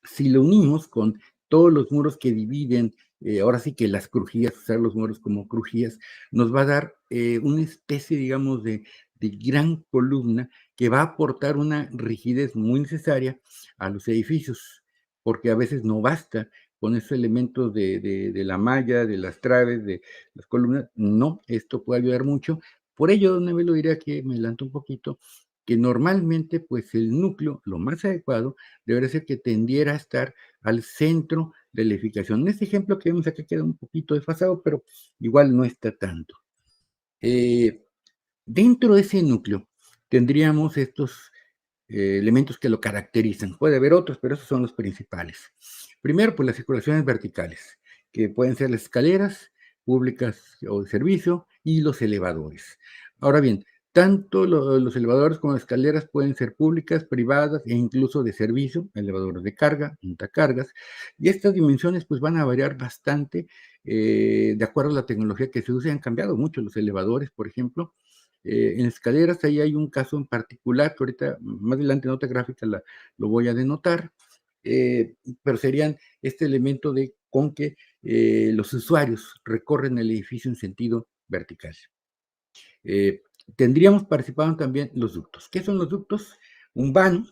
si lo unimos con todos los muros que dividen, ahora sí que las crujías, usar los muros como crujías, nos va a dar una especie, digamos, de gran columna que va a aportar una rigidez muy necesaria a los edificios, porque a veces no basta con esos elementos de la malla, de las traves, de las columnas. No, esto puede ayudar mucho. Por ello, una vez lo diría que me adelanto un poquito, que normalmente, pues el núcleo, lo más adecuado, debería ser que tendiera a estar al centro de la edificación. En este ejemplo que vemos acá queda un poquito desfasado, pero igual no está tanto. Eh, Dentro de ese núcleo tendríamos estos elementos que lo caracterizan. Puede haber otros, pero esos son los principales. Primero, pues las circulaciones verticales, que pueden ser las escaleras públicas o de servicio y los elevadores. Ahora bien, tanto los elevadores como las escaleras pueden ser públicas, privadas e incluso de servicio, elevadores de carga, montacargas, y estas dimensiones pues van a variar bastante de acuerdo a la tecnología que se use. Han cambiado mucho los elevadores, por ejemplo, en escaleras, ahí hay un caso en particular que ahorita más adelante en otra gráfica lo voy a denotar, pero serían este elemento de con que los usuarios recorren el edificio en sentido vertical. Eh, Tendríamos participado también los ductos. ¿Qué son los ductos? Un vano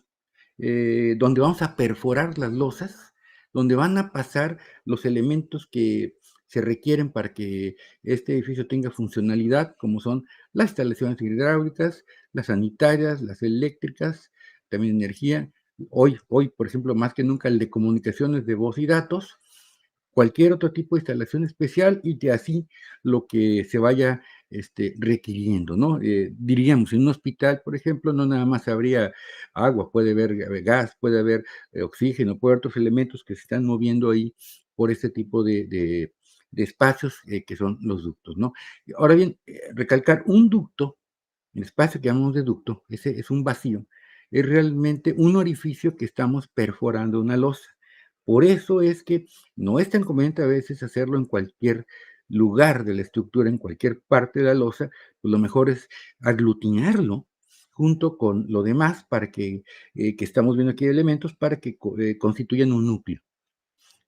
donde vamos a perforar las losas, donde van a pasar los elementos que se requieren para que este edificio tenga funcionalidad, como son las instalaciones hidráulicas, las sanitarias, las eléctricas, también energía. Hoy, por ejemplo, más que nunca el de comunicaciones de voz y datos, cualquier otro tipo de instalación especial y que así lo que se vaya requiriendo, ¿no? Diríamos, en un hospital, por ejemplo, no nada más habría agua, puede haber gas, puede haber oxígeno, puede haber otros elementos que se están moviendo ahí por este tipo de espacios que son los ductos, ¿no? Ahora bien, recalcar un ducto, el espacio que llamamos de ducto, ese es un vacío, es realmente un orificio que estamos perforando una losa. Por eso es que no es tan conveniente a veces hacerlo en cualquier lugar de la estructura, en cualquier parte de la losa, pues lo mejor es aglutinarlo junto con lo demás para que estamos viendo aquí elementos para que constituyan un núcleo,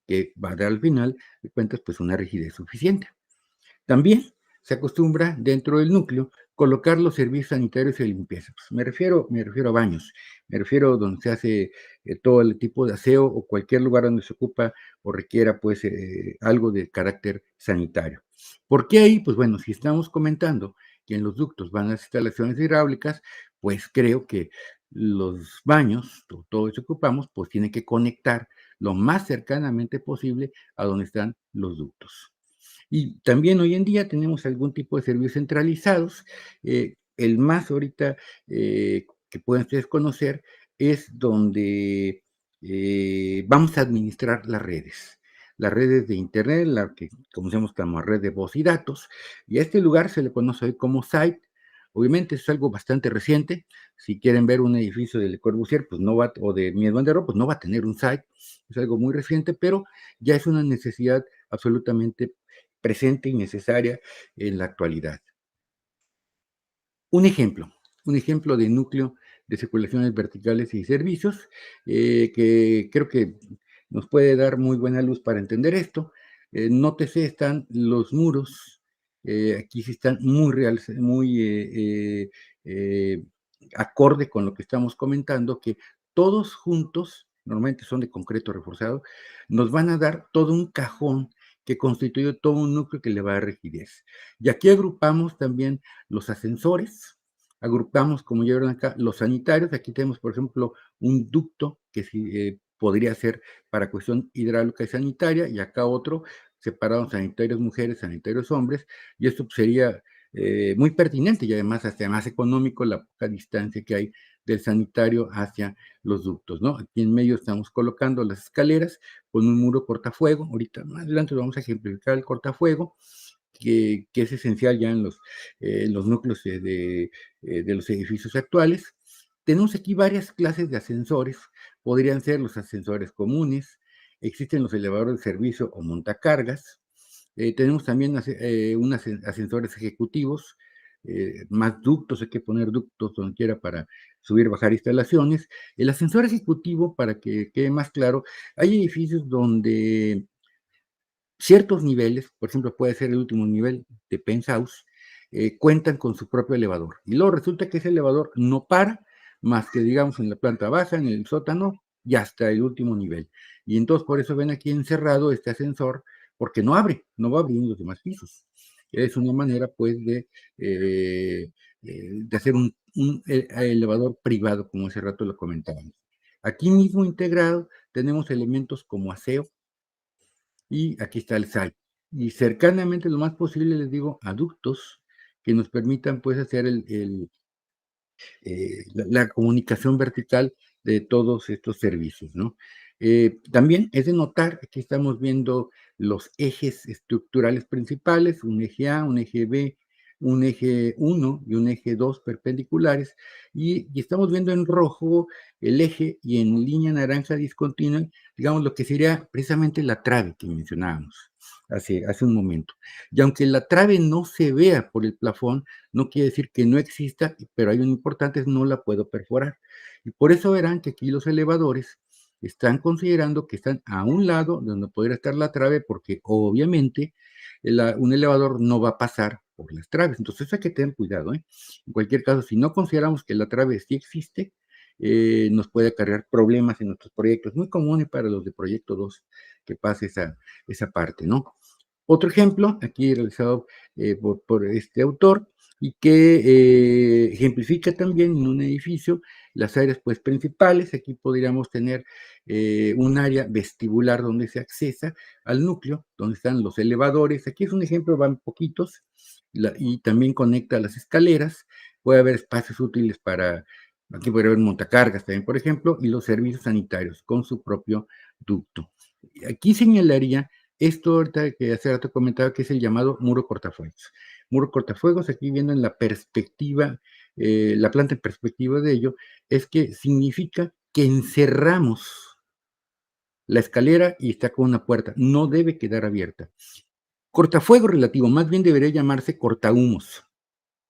que va a dar al final de cuentas pues una rigidez suficiente. También se acostumbra dentro del núcleo colocar los servicios sanitarios y de limpieza. Pues me refiero a baños, me refiero a donde se hace todo el tipo de aseo o cualquier lugar donde se ocupa o requiera pues algo de carácter sanitario. ¿Por qué ahí? Pues bueno, si estamos comentando que en los ductos van las instalaciones hidráulicas, pues creo que los baños, todo eso que ocupamos, pues tiene que conectar lo más cercanamente posible a donde están los ductos. Y también hoy en día tenemos algún tipo de servicios centralizados. El más ahorita que pueden ustedes conocer es donde vamos a administrar las redes de Internet, la que conocemos como red de voz y datos, y a este lugar se le conoce hoy como site. Obviamente es algo bastante reciente. Si quieren ver un edificio de Le Corbusier, pues no va, o de Mies van der Rohe, pues no va a tener un site. Es algo muy reciente, pero ya es una necesidad absolutamente presente y necesaria en la actualidad. Un ejemplo, un ejemplo de núcleo de circulaciones verticales y servicios que creo que nos puede dar muy buena luz para entender esto. Nótese, están los muros, aquí sí están muy reales, muy acorde con lo que estamos comentando, que todos juntos, normalmente son de concreto reforzado, nos van a dar todo un cajón que constituye todo un núcleo que le va a dar rigidez. Y aquí agrupamos también los ascensores, agrupamos, como ya vieron acá, los sanitarios. Aquí tenemos, por ejemplo, un ducto que sí, podría ser para cuestión hidráulica y sanitaria, y acá otro separado, sanitarios mujeres, sanitarios hombres, y esto sería muy pertinente y además hasta más económico la poca distancia que hay del sanitario hacia los ductos, ¿no? Aquí en medio estamos colocando las escaleras con un muro cortafuego. Ahorita más adelante lo vamos a ejemplificar el cortafuego, que es esencial ya en los núcleos de los edificios actuales. Tenemos aquí varias clases de ascensores. Podrían ser los ascensores comunes, existen los elevadores de servicio o montacargas. Tenemos también unos ascensores ejecutivos, más ductos, hay que poner ductos donde quiera para subir, bajar instalaciones. El ascensor ejecutivo, para que quede más claro, hay edificios donde ciertos niveles, por ejemplo, puede ser el último nivel de penthouse, cuentan con su propio elevador. Y luego resulta que ese elevador no para más que, digamos, en la planta baja, en el sótano y hasta el último nivel. Y entonces por eso ven aquí encerrado este ascensor, porque no abre, no va a abrir en los demás pisos. Es una manera, pues, de hacer un elevador privado, como hace rato lo comentábamos. Aquí mismo integrado tenemos elementos como aseo, y aquí está el site. Y cercanamente, lo más posible, les digo, aductos que nos permitan, pues, hacer la comunicación vertical de todos estos servicios, ¿no? También es de notar, aquí estamos viendo los ejes estructurales principales, un eje A, un eje B, un eje 1 y un eje 2 perpendiculares, y estamos viendo en rojo el eje y en línea naranja discontinua, digamos, lo que sería precisamente la trave que mencionábamos hace un momento. Y aunque la trave no se vea por el plafón, no quiere decir que no exista, pero hay un importante, es no la puedo perforar. Y por eso verán que aquí los elevadores están considerando que están a un lado de donde podría estar la trave, porque obviamente un elevador no va a pasar por las traves. Entonces hay que tener cuidado, ¿eh? En cualquier caso, si no consideramos que la trave sí existe, nos puede acarrear problemas en nuestros proyectos. Muy común para los de proyecto 2 que pase esa parte, ¿no? Otro ejemplo, aquí realizado por este autor, y que ejemplifica también en un edificio las áreas pues principales. Aquí podríamos tener un área vestibular donde se accesa al núcleo, donde están los elevadores. Aquí es un ejemplo, van poquitos, y también conecta las escaleras. Puede haber espacios útiles para, aquí puede haber montacargas también, por ejemplo, y los servicios sanitarios con su propio ducto. Aquí señalaría Esto ahorita que hace rato comentaba que es el llamado muro cortafuegos. Muro cortafuegos, aquí viendo en la perspectiva, la planta en perspectiva de ello, es que significa que encerramos la escalera y está con una puerta, no debe quedar abierta. Cortafuego relativo, más bien debería llamarse cortahumos.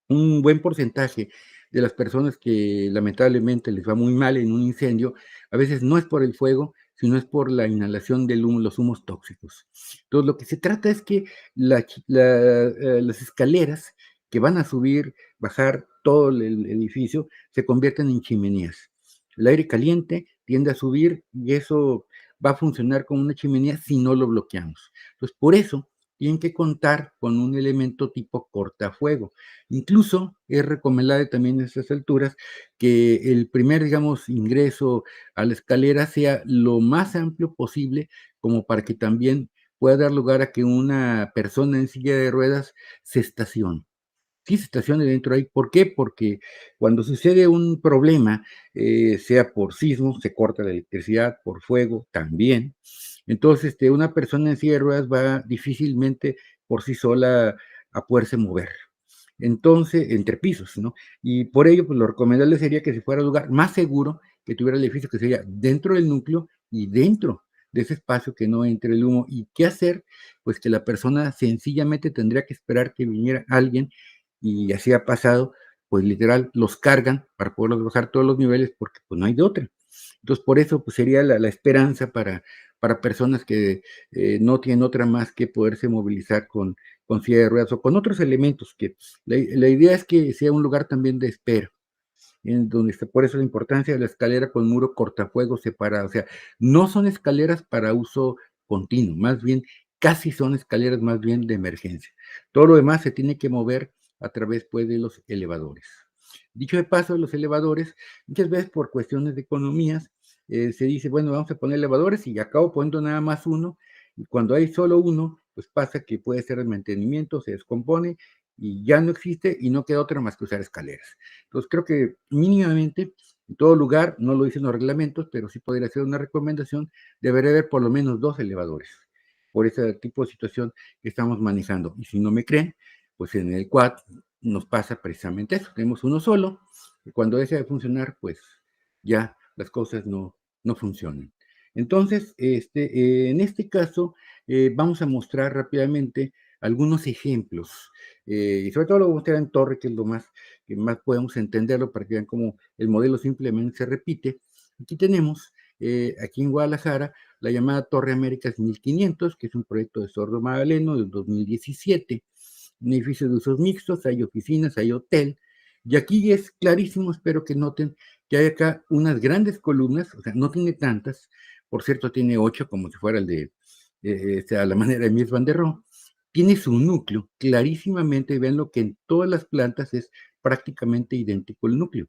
Un buen porcentaje de las personas que lamentablemente les va muy mal en un incendio, a veces no es por el fuego, sino es por la inhalación del humo, los humos tóxicos. Entonces, lo que se trata es que las escaleras que van a subir, bajar todo el edificio, se conviertan en chimeneas. El aire caliente tiende a subir y eso va a funcionar como una chimenea si no lo bloqueamos. Entonces, por eso tienen que contar con un elemento tipo cortafuego. Incluso es recomendable también a estas alturas que el primer, digamos, ingreso a la escalera sea lo más amplio posible, como para que también pueda dar lugar a que una persona en silla de ruedas se estacione. Sí, se estacione dentro ahí. ¿Por qué? Porque cuando sucede un problema, sea por sismo, se corta la electricidad, por fuego también. Entonces, una persona en silla de ruedas va difícilmente por sí sola a poderse mover. Entonces, entre pisos, ¿no? Y por ello, pues lo recomendable sería que se fuera al lugar más seguro que tuviera el edificio, que sería dentro del núcleo y dentro de ese espacio que no entre el humo. ¿Y qué hacer? Pues que la persona sencillamente tendría que esperar que viniera alguien y así ha pasado, pues literal, los cargan para poderlos bajar todos los niveles porque pues no hay de otra. Entonces, por eso pues sería la esperanza para personas que no tienen otra más que poderse movilizar con silla de ruedas o con otros elementos, que la idea es que sea un lugar también de espera, en donde está, por eso la importancia de la escalera con muro cortafuegos separado, o sea, no son escaleras para uso continuo, más bien casi son escaleras más bien de emergencia. Todo lo demás se tiene que mover a través pues de los elevadores. Dicho de paso, los elevadores, muchas veces por cuestiones de economías, se dice, bueno, vamos a poner elevadores y acabo poniendo nada más uno, y cuando hay solo uno, pues pasa que puede ser el mantenimiento, se descompone y ya no existe y no queda otra más que usar escaleras. Entonces creo que mínimamente en todo lugar, no lo dicen los reglamentos, pero sí podría ser una recomendación, debería haber por lo menos 2 elevadores por ese tipo de situación que estamos manejando. Y si no me creen, pues en el quad nos pasa precisamente eso. Tenemos uno solo y cuando deja de funcionar, pues ya las cosas no funcionan. Entonces, en este caso, vamos a mostrar rápidamente algunos ejemplos. Y sobre todo lo vamos a mostrar en torre, que es lo más que más podemos entenderlo para que vean cómo el modelo simplemente se repite. Aquí tenemos, aquí en Guadalajara, la llamada Torre Américas 1500, que es un proyecto de Sordo Magdaleno del 2017, un edificio de usos mixtos, hay oficinas, hay hotel, y aquí es clarísimo, espero que noten que hay acá unas grandes columnas, o sea, no tiene tantas, por cierto, tiene 8, como si fuera el de, a la manera de Mies van der Rohe, tiene su núcleo, clarísimamente, ven lo que en todas las plantas es prácticamente idéntico el núcleo.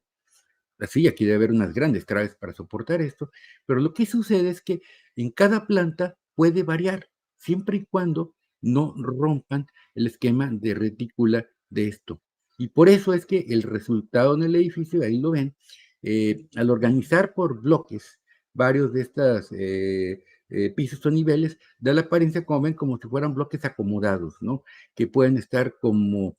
Así, aquí debe haber unas grandes traves para soportar esto, pero lo que sucede es que en cada planta puede variar, siempre y cuando no rompan el esquema de retícula de esto. Y por eso es que el resultado en el edificio, ahí lo ven, al organizar por bloques varios de estos pisos o niveles, da la apariencia, como ven, como si fueran bloques acomodados, ¿no? Que pueden estar como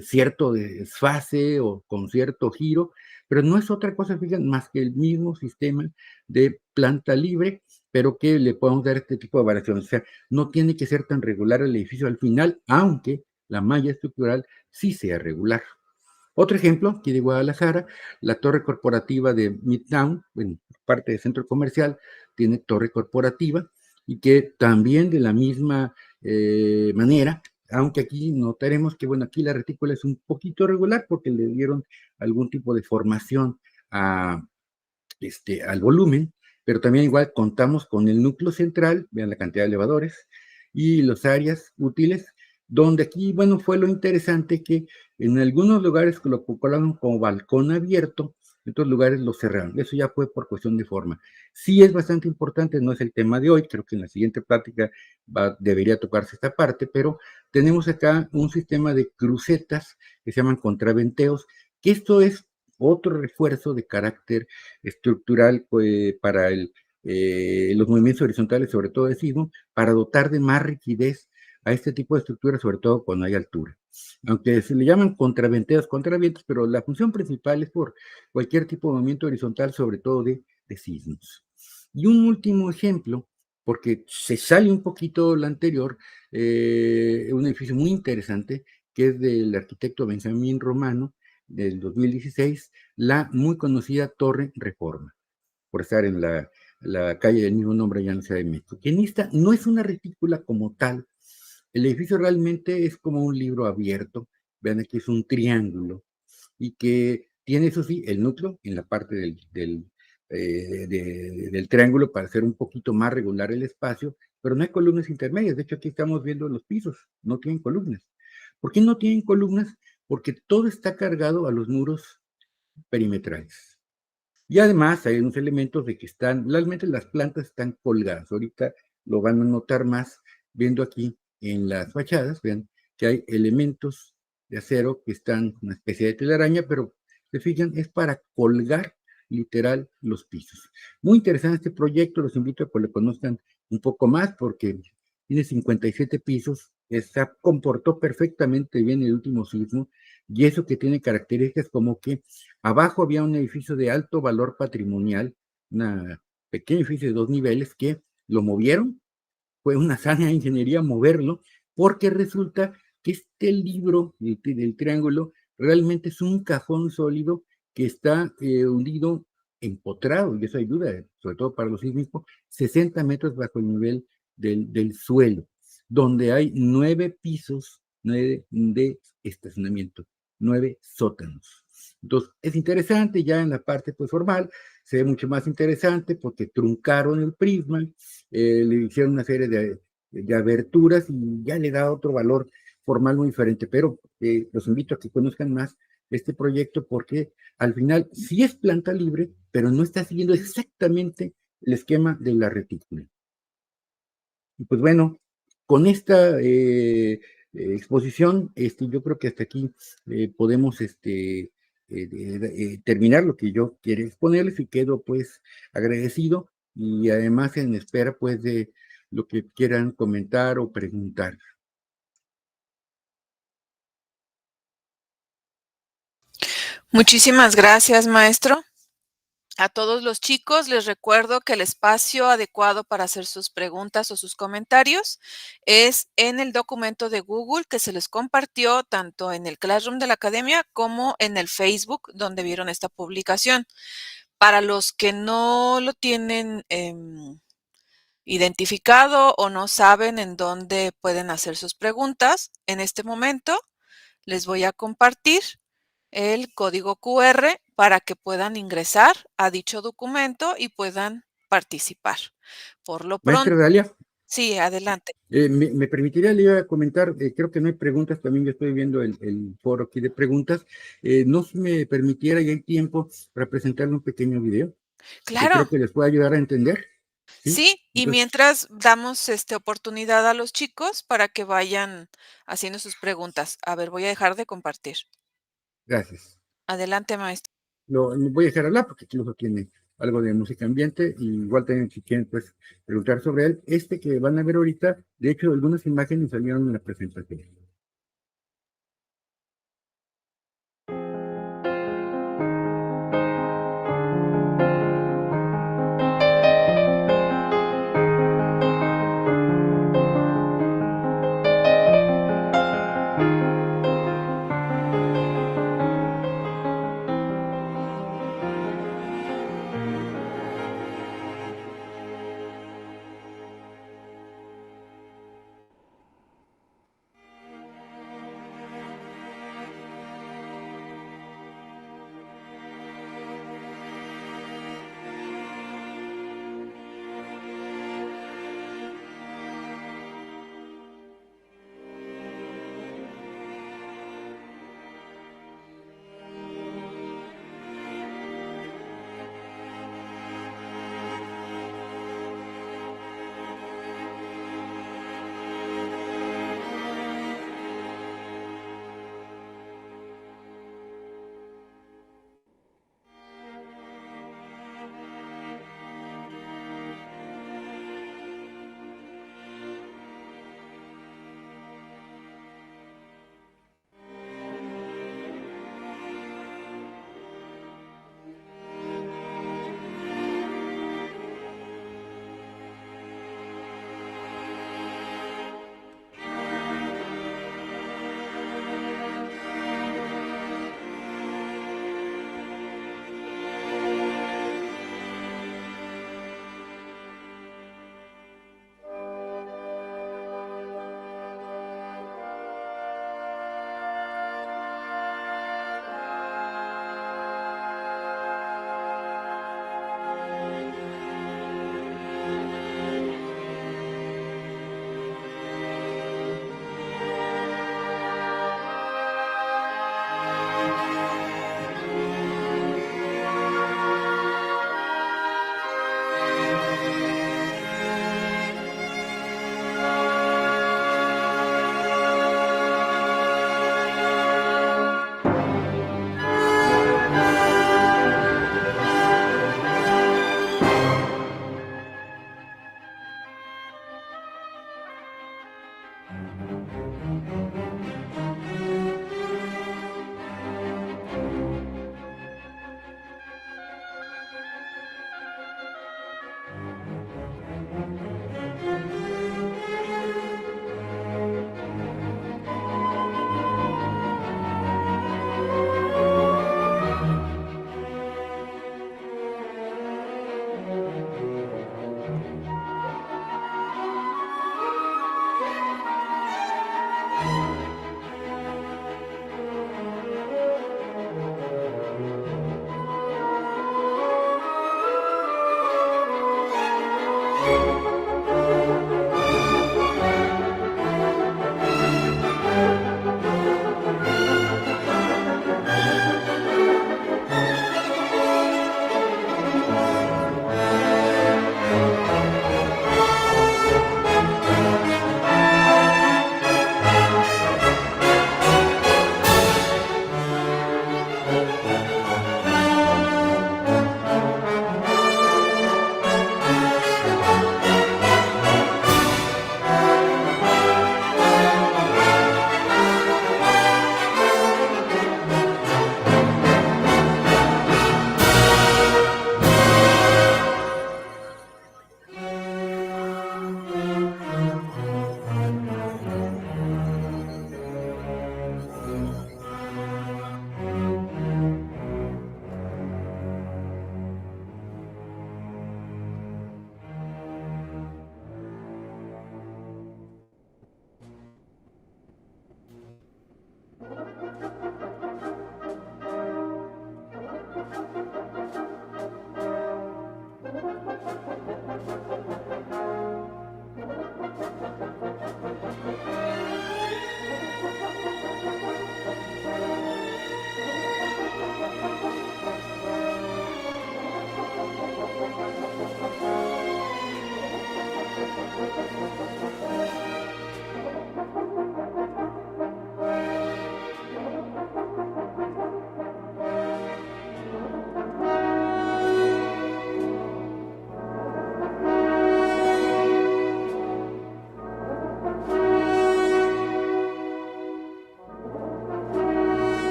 cierto desfase o con cierto giro, pero no es otra cosa, fíjense, más que el mismo sistema de planta libre, pero que le podemos dar este tipo de variaciones. O sea, no tiene que ser tan regular el edificio al final, aunque la malla estructural sí sea regular. Otro ejemplo, aquí de Guadalajara, la torre corporativa de Midtown, en parte del centro comercial, tiene torre corporativa y que también de la misma manera, aunque aquí notaremos que, bueno, aquí la retícula es un poquito regular porque le dieron algún tipo de formación a, al volumen, pero también igual contamos con el núcleo central, vean la cantidad de elevadores, y las áreas útiles, donde aquí, bueno, fue lo interesante que en algunos lugares lo colocaron como balcón abierto, en otros lugares lo cerraron. Eso ya fue por cuestión de forma. Sí es bastante importante, no es el tema de hoy, creo que en la siguiente plática debería tocarse esta parte, pero tenemos acá un sistema de crucetas que se llaman contraventeos, que esto es otro refuerzo de carácter estructural para los movimientos horizontales, sobre todo de sismo, para dotar de más rigidez a este tipo de estructuras, sobre todo cuando hay altura. Aunque se le llaman contravientos, pero la función principal es por cualquier tipo de movimiento horizontal, sobre todo de sismos. Y un último ejemplo, porque se sale un poquito lo anterior, un edificio muy interesante, que es del arquitecto Benjamín Romano, del 2016, la muy conocida Torre Reforma, por estar en la calle del mismo nombre allá en la Ciudad de México. Que en esta no es una retícula como tal, el edificio realmente es como un libro abierto, vean aquí es un triángulo, y que tiene, eso sí, el núcleo en la parte del triángulo para hacer un poquito más regular el espacio, pero no hay columnas intermedias. De hecho, aquí estamos viendo los pisos, no tienen columnas. ¿Por qué no tienen columnas? Porque todo está cargado a los muros perimetrales. Y además hay unos elementos de que están, realmente las plantas están colgadas. Ahorita lo van a notar más viendo aquí en las fachadas, vean que hay elementos de acero que están una especie de telaraña, pero se fijan, es para colgar literal los pisos. Muy interesante este proyecto, los invito a que lo conozcan un poco más porque tiene 57 pisos, se comportó perfectamente bien el último sismo y eso que tiene características como que abajo había un edificio de alto valor patrimonial, un pequeño edificio de 2 niveles que lo movieron, fue una sana ingeniería moverlo, porque resulta que este libro del triángulo realmente es un cajón sólido que está hundido, empotrado, y eso ayuda, sobre todo para los sísmicos, 60 metros bajo el nivel del suelo, donde hay 9 pisos de estacionamiento, 9 sótanos. Entonces, es interesante, ya en la parte pues, formal, se ve mucho más interesante porque truncaron el prisma, le hicieron una serie de aberturas y ya le da otro valor formal muy diferente, pero los invito a que conozcan más este proyecto porque al final sí es planta libre, pero no está siguiendo exactamente el esquema de la retícula. Y pues bueno, con esta exposición, yo creo que hasta aquí podemos terminar lo que yo quiero exponerles y quedo pues agradecido y además en espera pues de lo que quieran comentar o preguntar. Muchísimas gracias, maestro. A todos los chicos les recuerdo que el espacio adecuado para hacer sus preguntas o sus comentarios es en el documento de Google que se les compartió tanto en el Classroom de la Academia como en el Facebook donde vieron esta publicación. Para los que no lo tienen identificado o no saben en dónde pueden hacer sus preguntas, en este momento les voy a compartir el código QR para que puedan ingresar a dicho documento y puedan participar. Por lo Maestra pronto, Dalia, sí, adelante. me permitiría, le iba a comentar, creo que no hay preguntas, también yo estoy viendo el foro aquí de preguntas, no si me permitiera, y hay tiempo para presentarle un pequeño video que Claro, creo que les puede ayudar a entender, ¿sí? sí, y Entonces, mientras damos oportunidad a los chicos para que vayan haciendo sus preguntas. A ver, voy a dejar de compartir. gracias. Adelante, maestro. Lo voy a dejar hablar porque incluso tiene algo de música ambiente y igual también si quieren pues preguntar sobre él. Este que van a ver ahorita, de hecho algunas imágenes salieron en la presentación.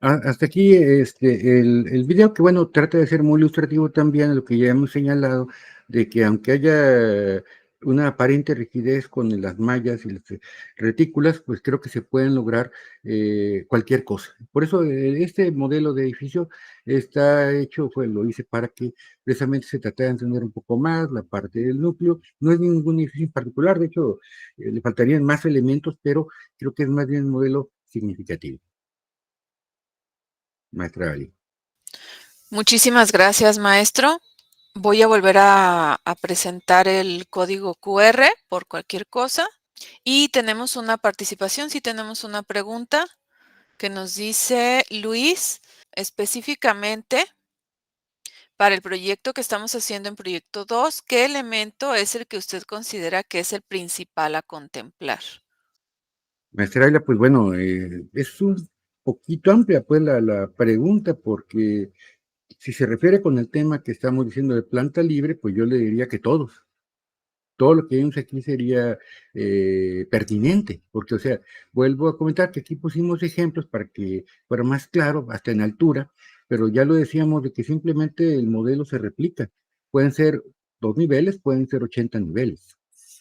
Hasta aquí el video que, bueno, trata de ser muy ilustrativo también de lo que ya hemos señalado, de que aunque haya una aparente rigidez con las mallas y las retículas, pues creo que se pueden lograr cualquier cosa. Por eso este modelo de edificio está hecho, lo hice para que precisamente se tratara de entender un poco más la parte del núcleo. No es ningún edificio en particular, de hecho, le faltarían más elementos, pero creo que es más bien un modelo significativo, maestra Ali. Muchísimas gracias, maestro. Voy a volver a presentar el código QR por cualquier cosa. Y tenemos una participación, si tenemos una pregunta que nos dice Luis, específicamente para el proyecto que estamos haciendo en proyecto 2, ¿qué elemento es el que usted considera que es el principal a contemplar? Maestra Ayla, pues bueno, es un poquito amplia pues la pregunta, porque si se refiere con el tema que estamos diciendo de planta libre, pues yo le diría que todos. Todo lo que vimos aquí sería pertinente, porque, o sea, vuelvo a comentar que aquí pusimos ejemplos para que fuera más claro, hasta en altura, pero ya lo decíamos de que simplemente el modelo se replica. Pueden ser 2 niveles, pueden ser 80 niveles.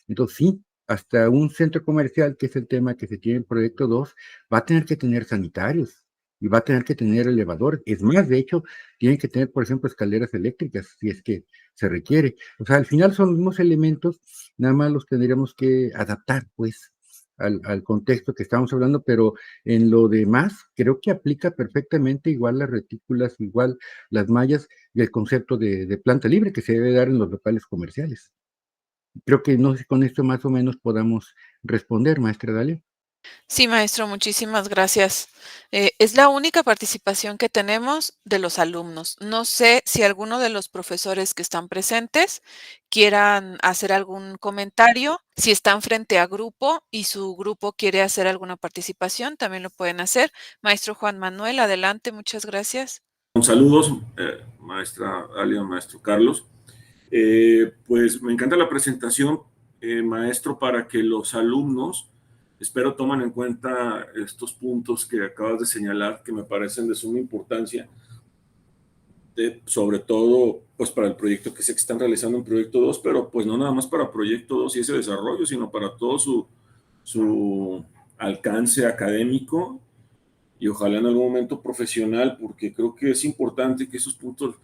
Entonces, sí, hasta un centro comercial, que es el tema que se tiene en el proyecto 2, va a tener que tener sanitarios y va a tener que tener elevadores. Es más, de hecho, tienen que tener, por ejemplo, escaleras eléctricas, si es que se requiere. O sea, al final son los mismos elementos, nada más los tendríamos que adaptar, pues, al contexto que estamos hablando, pero en lo demás, creo que aplica perfectamente igual las retículas, igual las mallas y el concepto de planta libre que se debe dar en los locales comerciales. Creo que no sé si con esto más o menos podamos responder, maestra Dalia. Sí, maestro, muchísimas gracias. Es la única participación que tenemos de los alumnos. No sé si alguno de los profesores que están presentes quieran hacer algún comentario. Si están frente a grupo y su grupo quiere hacer alguna participación, también lo pueden hacer. Maestro Juan Manuel, adelante, muchas gracias. Saludos, maestra Dalia, maestro Carlos. Pues me encanta la presentación, maestro, para que los alumnos, espero, tomen en cuenta estos puntos que acabas de señalar, que me parecen de suma importancia, sobre todo pues para el proyecto que sé que están realizando en Proyecto 2, pero pues no nada más para Proyecto 2 y ese desarrollo, sino para todo su alcance académico y ojalá en algún momento profesional, porque creo que es importante que esos puntos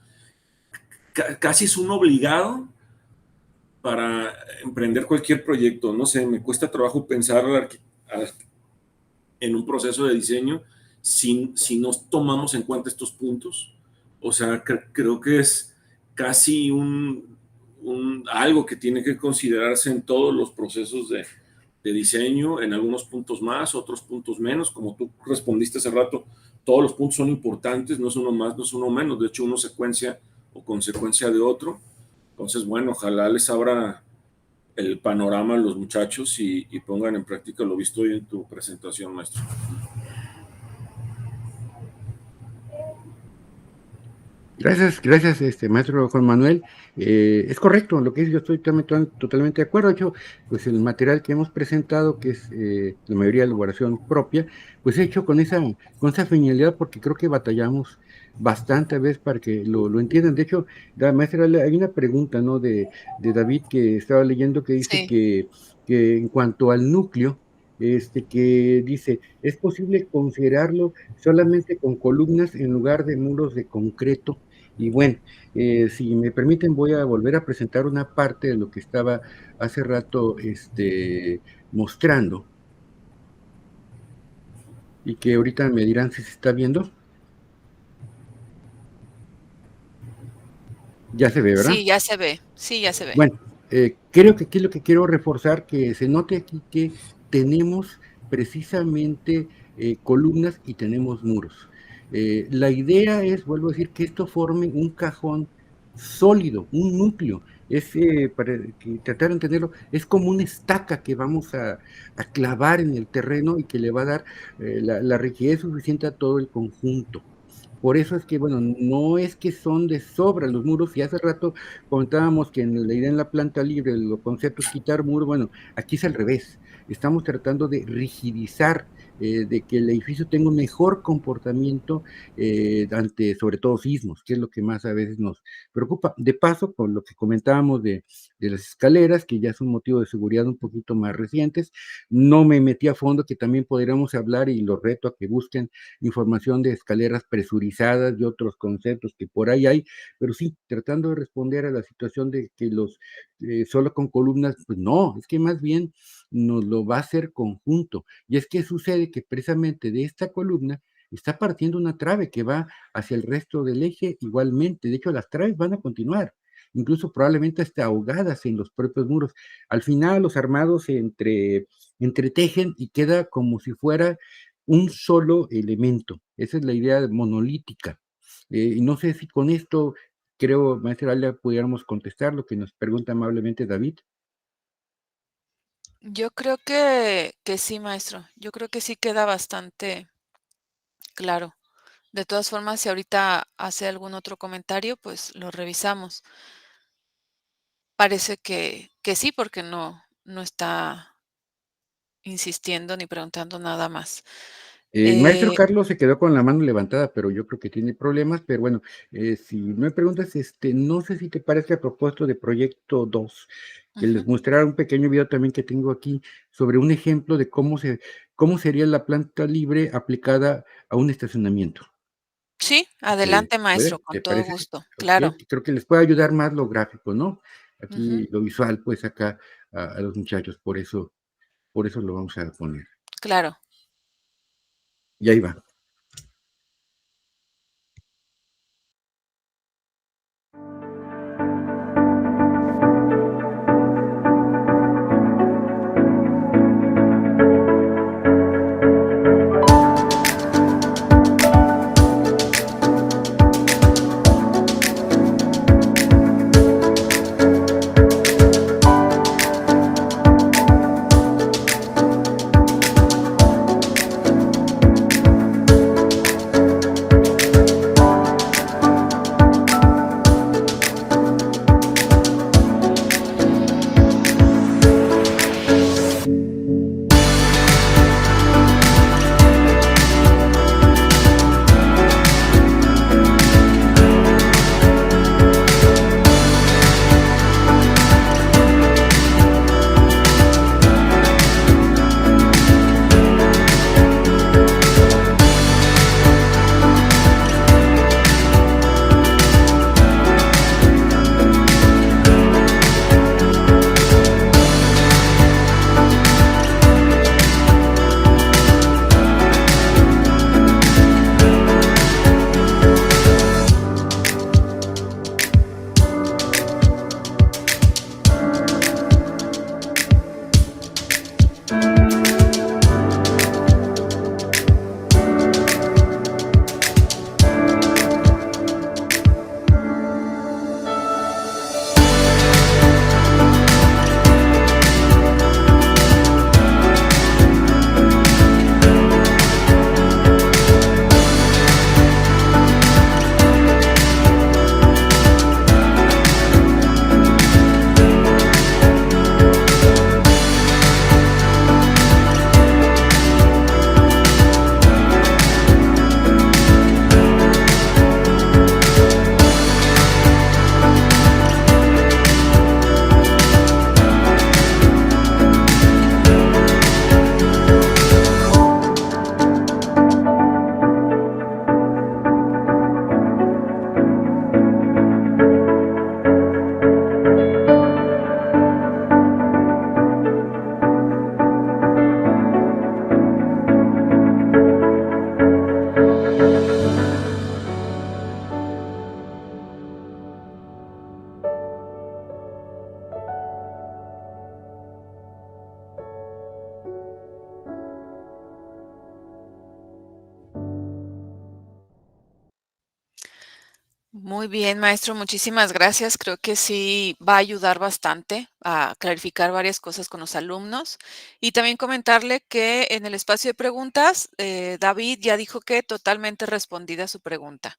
casi es un obligado para emprender cualquier proyecto. No sé, me cuesta trabajo pensar en un proceso de diseño si no tomamos en cuenta estos puntos. O sea, creo que es casi algo que tiene que considerarse en todos los procesos de diseño, en algunos puntos más, otros puntos menos. Como tú respondiste hace rato, todos los puntos son importantes, no es uno más, no es uno menos. De hecho, uno secuencia o consecuencia de otro. Entonces, bueno, ojalá les abra el panorama a los muchachos y pongan en práctica lo visto hoy en tu presentación, maestro. Gracias, gracias, maestro Juan Manuel. Es correcto lo que dice, yo estoy totalmente de acuerdo. De hecho, pues el material que hemos presentado, que es la mayoría de elaboración propia, pues hecho con esa finalidad, porque creo que batallamos bastante a veces para que lo entiendan. De hecho, maestra, hay una pregunta, ¿no? De David que estaba leyendo que dice Sí. que en cuanto al núcleo, que dice, ¿es posible considerarlo solamente con columnas en lugar de muros de concreto? Y bueno, si me permiten, voy a volver a presentar una parte de lo que estaba hace rato mostrando y que ahorita me dirán si se está viendo. Ya se ve, ¿verdad? Sí, ya se ve. Sí, ya se ve. Bueno, creo que aquí lo que quiero reforzar, que se note aquí que tenemos precisamente columnas y tenemos muros. La idea es, vuelvo a decir, que esto forme un cajón sólido, un núcleo. Para tratar de entenderlo, es como una estaca que vamos a clavar en el terreno y que le va a dar la rigidez suficiente a todo el conjunto. Por eso es que, bueno, no es que son de sobra los muros, y hace rato comentábamos que en la idea en la planta libre, el concepto es quitar muros. Bueno, aquí es al revés. Estamos tratando de rigidizar de que el edificio tenga un mejor comportamiento ante, sobre todo, sismos, que es lo que más a veces nos preocupa. De paso, con lo que comentábamos de las escaleras, que ya es un motivo de seguridad un poquito más recientes, no me metí a fondo, que también podríamos hablar y los reto a que busquen información de escaleras presurizadas y otros conceptos que por ahí hay, pero sí, tratando de responder a la situación de que los solo con columnas, pues no, es que más bien nos lo va a hacer conjunto. Y es que sucede que precisamente de esta columna está partiendo una trave que va hacia el resto del eje igualmente. De hecho, las traves van a continuar, incluso probablemente hasta ahogadas en los propios muros. Al final, los armados se entretejen y queda como si fuera un solo elemento. Esa es la idea monolítica. Y no sé si con esto, creo, maestra Alia, pudiéramos contestar lo que nos pregunta amablemente David. Yo creo que sí, maestro. Yo creo que sí queda bastante claro. De todas formas, si ahorita hace algún otro comentario, pues lo revisamos. Parece que sí, porque no está insistiendo ni preguntando nada más. El maestro Carlos se quedó con la mano levantada, pero yo creo que tiene problemas, pero bueno, si me preguntas, no sé si te parece a propósito de Proyecto 2, que les Ujú. mostrara un pequeño video también que tengo aquí sobre un ejemplo de cómo sería la planta libre aplicada a un estacionamiento. Sí, adelante, maestro, ¿Puede? con ¿Te todo parece? gusto. Okey, Claro. creo que les puede ayudar más lo gráfico, ¿no? Ujú. Aquí lo visual, pues, acá a los muchachos, por eso lo vamos a poner. Claro. Y ahí va. Muy bien, maestro, muchísimas gracias. Creo que sí va a ayudar bastante a clarificar varias cosas con los alumnos. Y también comentarle que en el espacio de preguntas, David ya dijo que totalmente respondida su pregunta.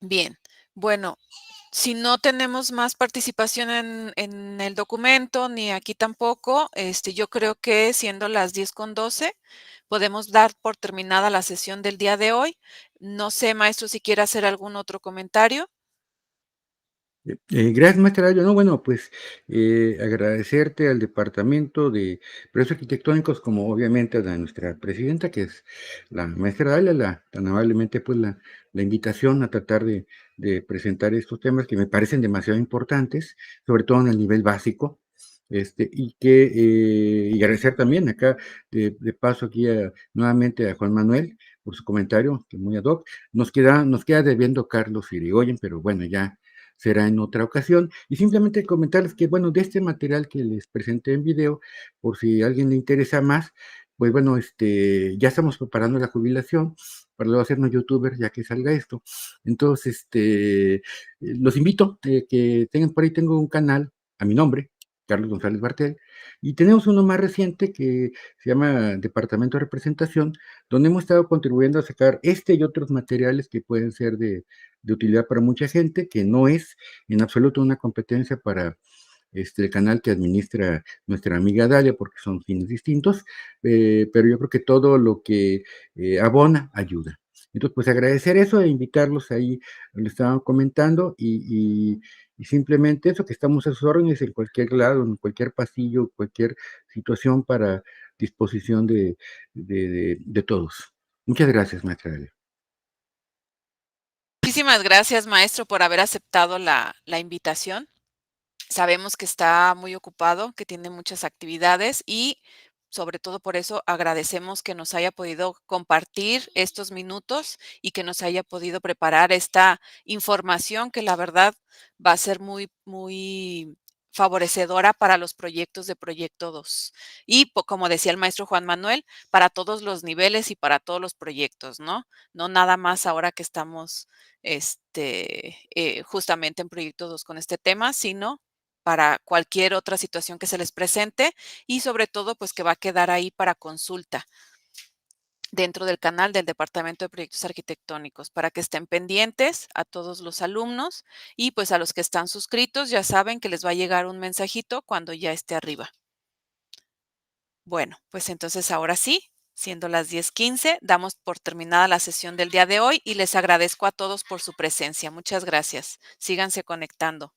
Bien, bueno, Si no tenemos más participación en el documento, ni aquí tampoco, yo creo que siendo las 10:12, podemos dar por terminada la sesión del día de hoy. No sé, maestro, si quiere hacer algún otro comentario. Gracias, maestra Dalia. No, bueno, pues agradecerte al Departamento de Proyectos Arquitectónicos, como obviamente a nuestra presidenta, que es la maestra Dalia, tan amablemente pues la invitación a tratar de presentar estos temas que me parecen demasiado importantes, sobre todo en el nivel básico. Y agradecer también acá, de paso aquí nuevamente a Juan Manuel por su comentario, que muy ad hoc. Nos queda debiendo Carlos Irigoyen, pero bueno, ya será en otra ocasión. Y simplemente comentarles que, bueno, de este material que les presenté en video, por si a alguien le interesa más, pues bueno, ya estamos preparando la jubilación para luego hacernos youtubers ya que salga esto. Entonces, los invito que tengan por ahí, tengo un canal a mi nombre, Carlos González Bartel, y tenemos uno más reciente que se llama Departamento de Representación, donde hemos estado contribuyendo a sacar este y otros materiales que pueden ser de utilidad para mucha gente, que no es en absoluto una competencia para el canal que administra nuestra amiga Dalia, porque son fines distintos, pero yo creo que todo lo que abona ayuda. Entonces, pues agradecer eso e invitarlos ahí, lo estaban comentando, y simplemente eso, que estamos a sus órdenes en cualquier lado, en cualquier pasillo, cualquier situación para disposición de todos. Muchas gracias, maestra Dalia. Muchísimas gracias, maestro, por haber aceptado la invitación. Sabemos que está muy ocupado, que tiene muchas actividades y sobre todo por eso agradecemos que nos haya podido compartir estos minutos y que nos haya podido preparar esta información que la verdad va a ser muy, muy favorecedora para los proyectos de Proyecto 2. Y como decía el maestro Juan Manuel, para todos los niveles y para todos los proyectos, ¿no? No nada más ahora que estamos justamente en Proyecto 2 con este tema, sino para cualquier otra situación que se les presente y sobre todo, pues que va a quedar ahí para consulta dentro del canal del Departamento de Proyectos Arquitectónicos, para que estén pendientes a todos los alumnos y pues a los que están suscritos ya saben que les va a llegar un mensajito cuando ya esté arriba. Bueno, pues entonces ahora sí, siendo las 10:15, damos por terminada la sesión del día de hoy y les agradezco a todos por su presencia. Muchas gracias. Síganse conectando.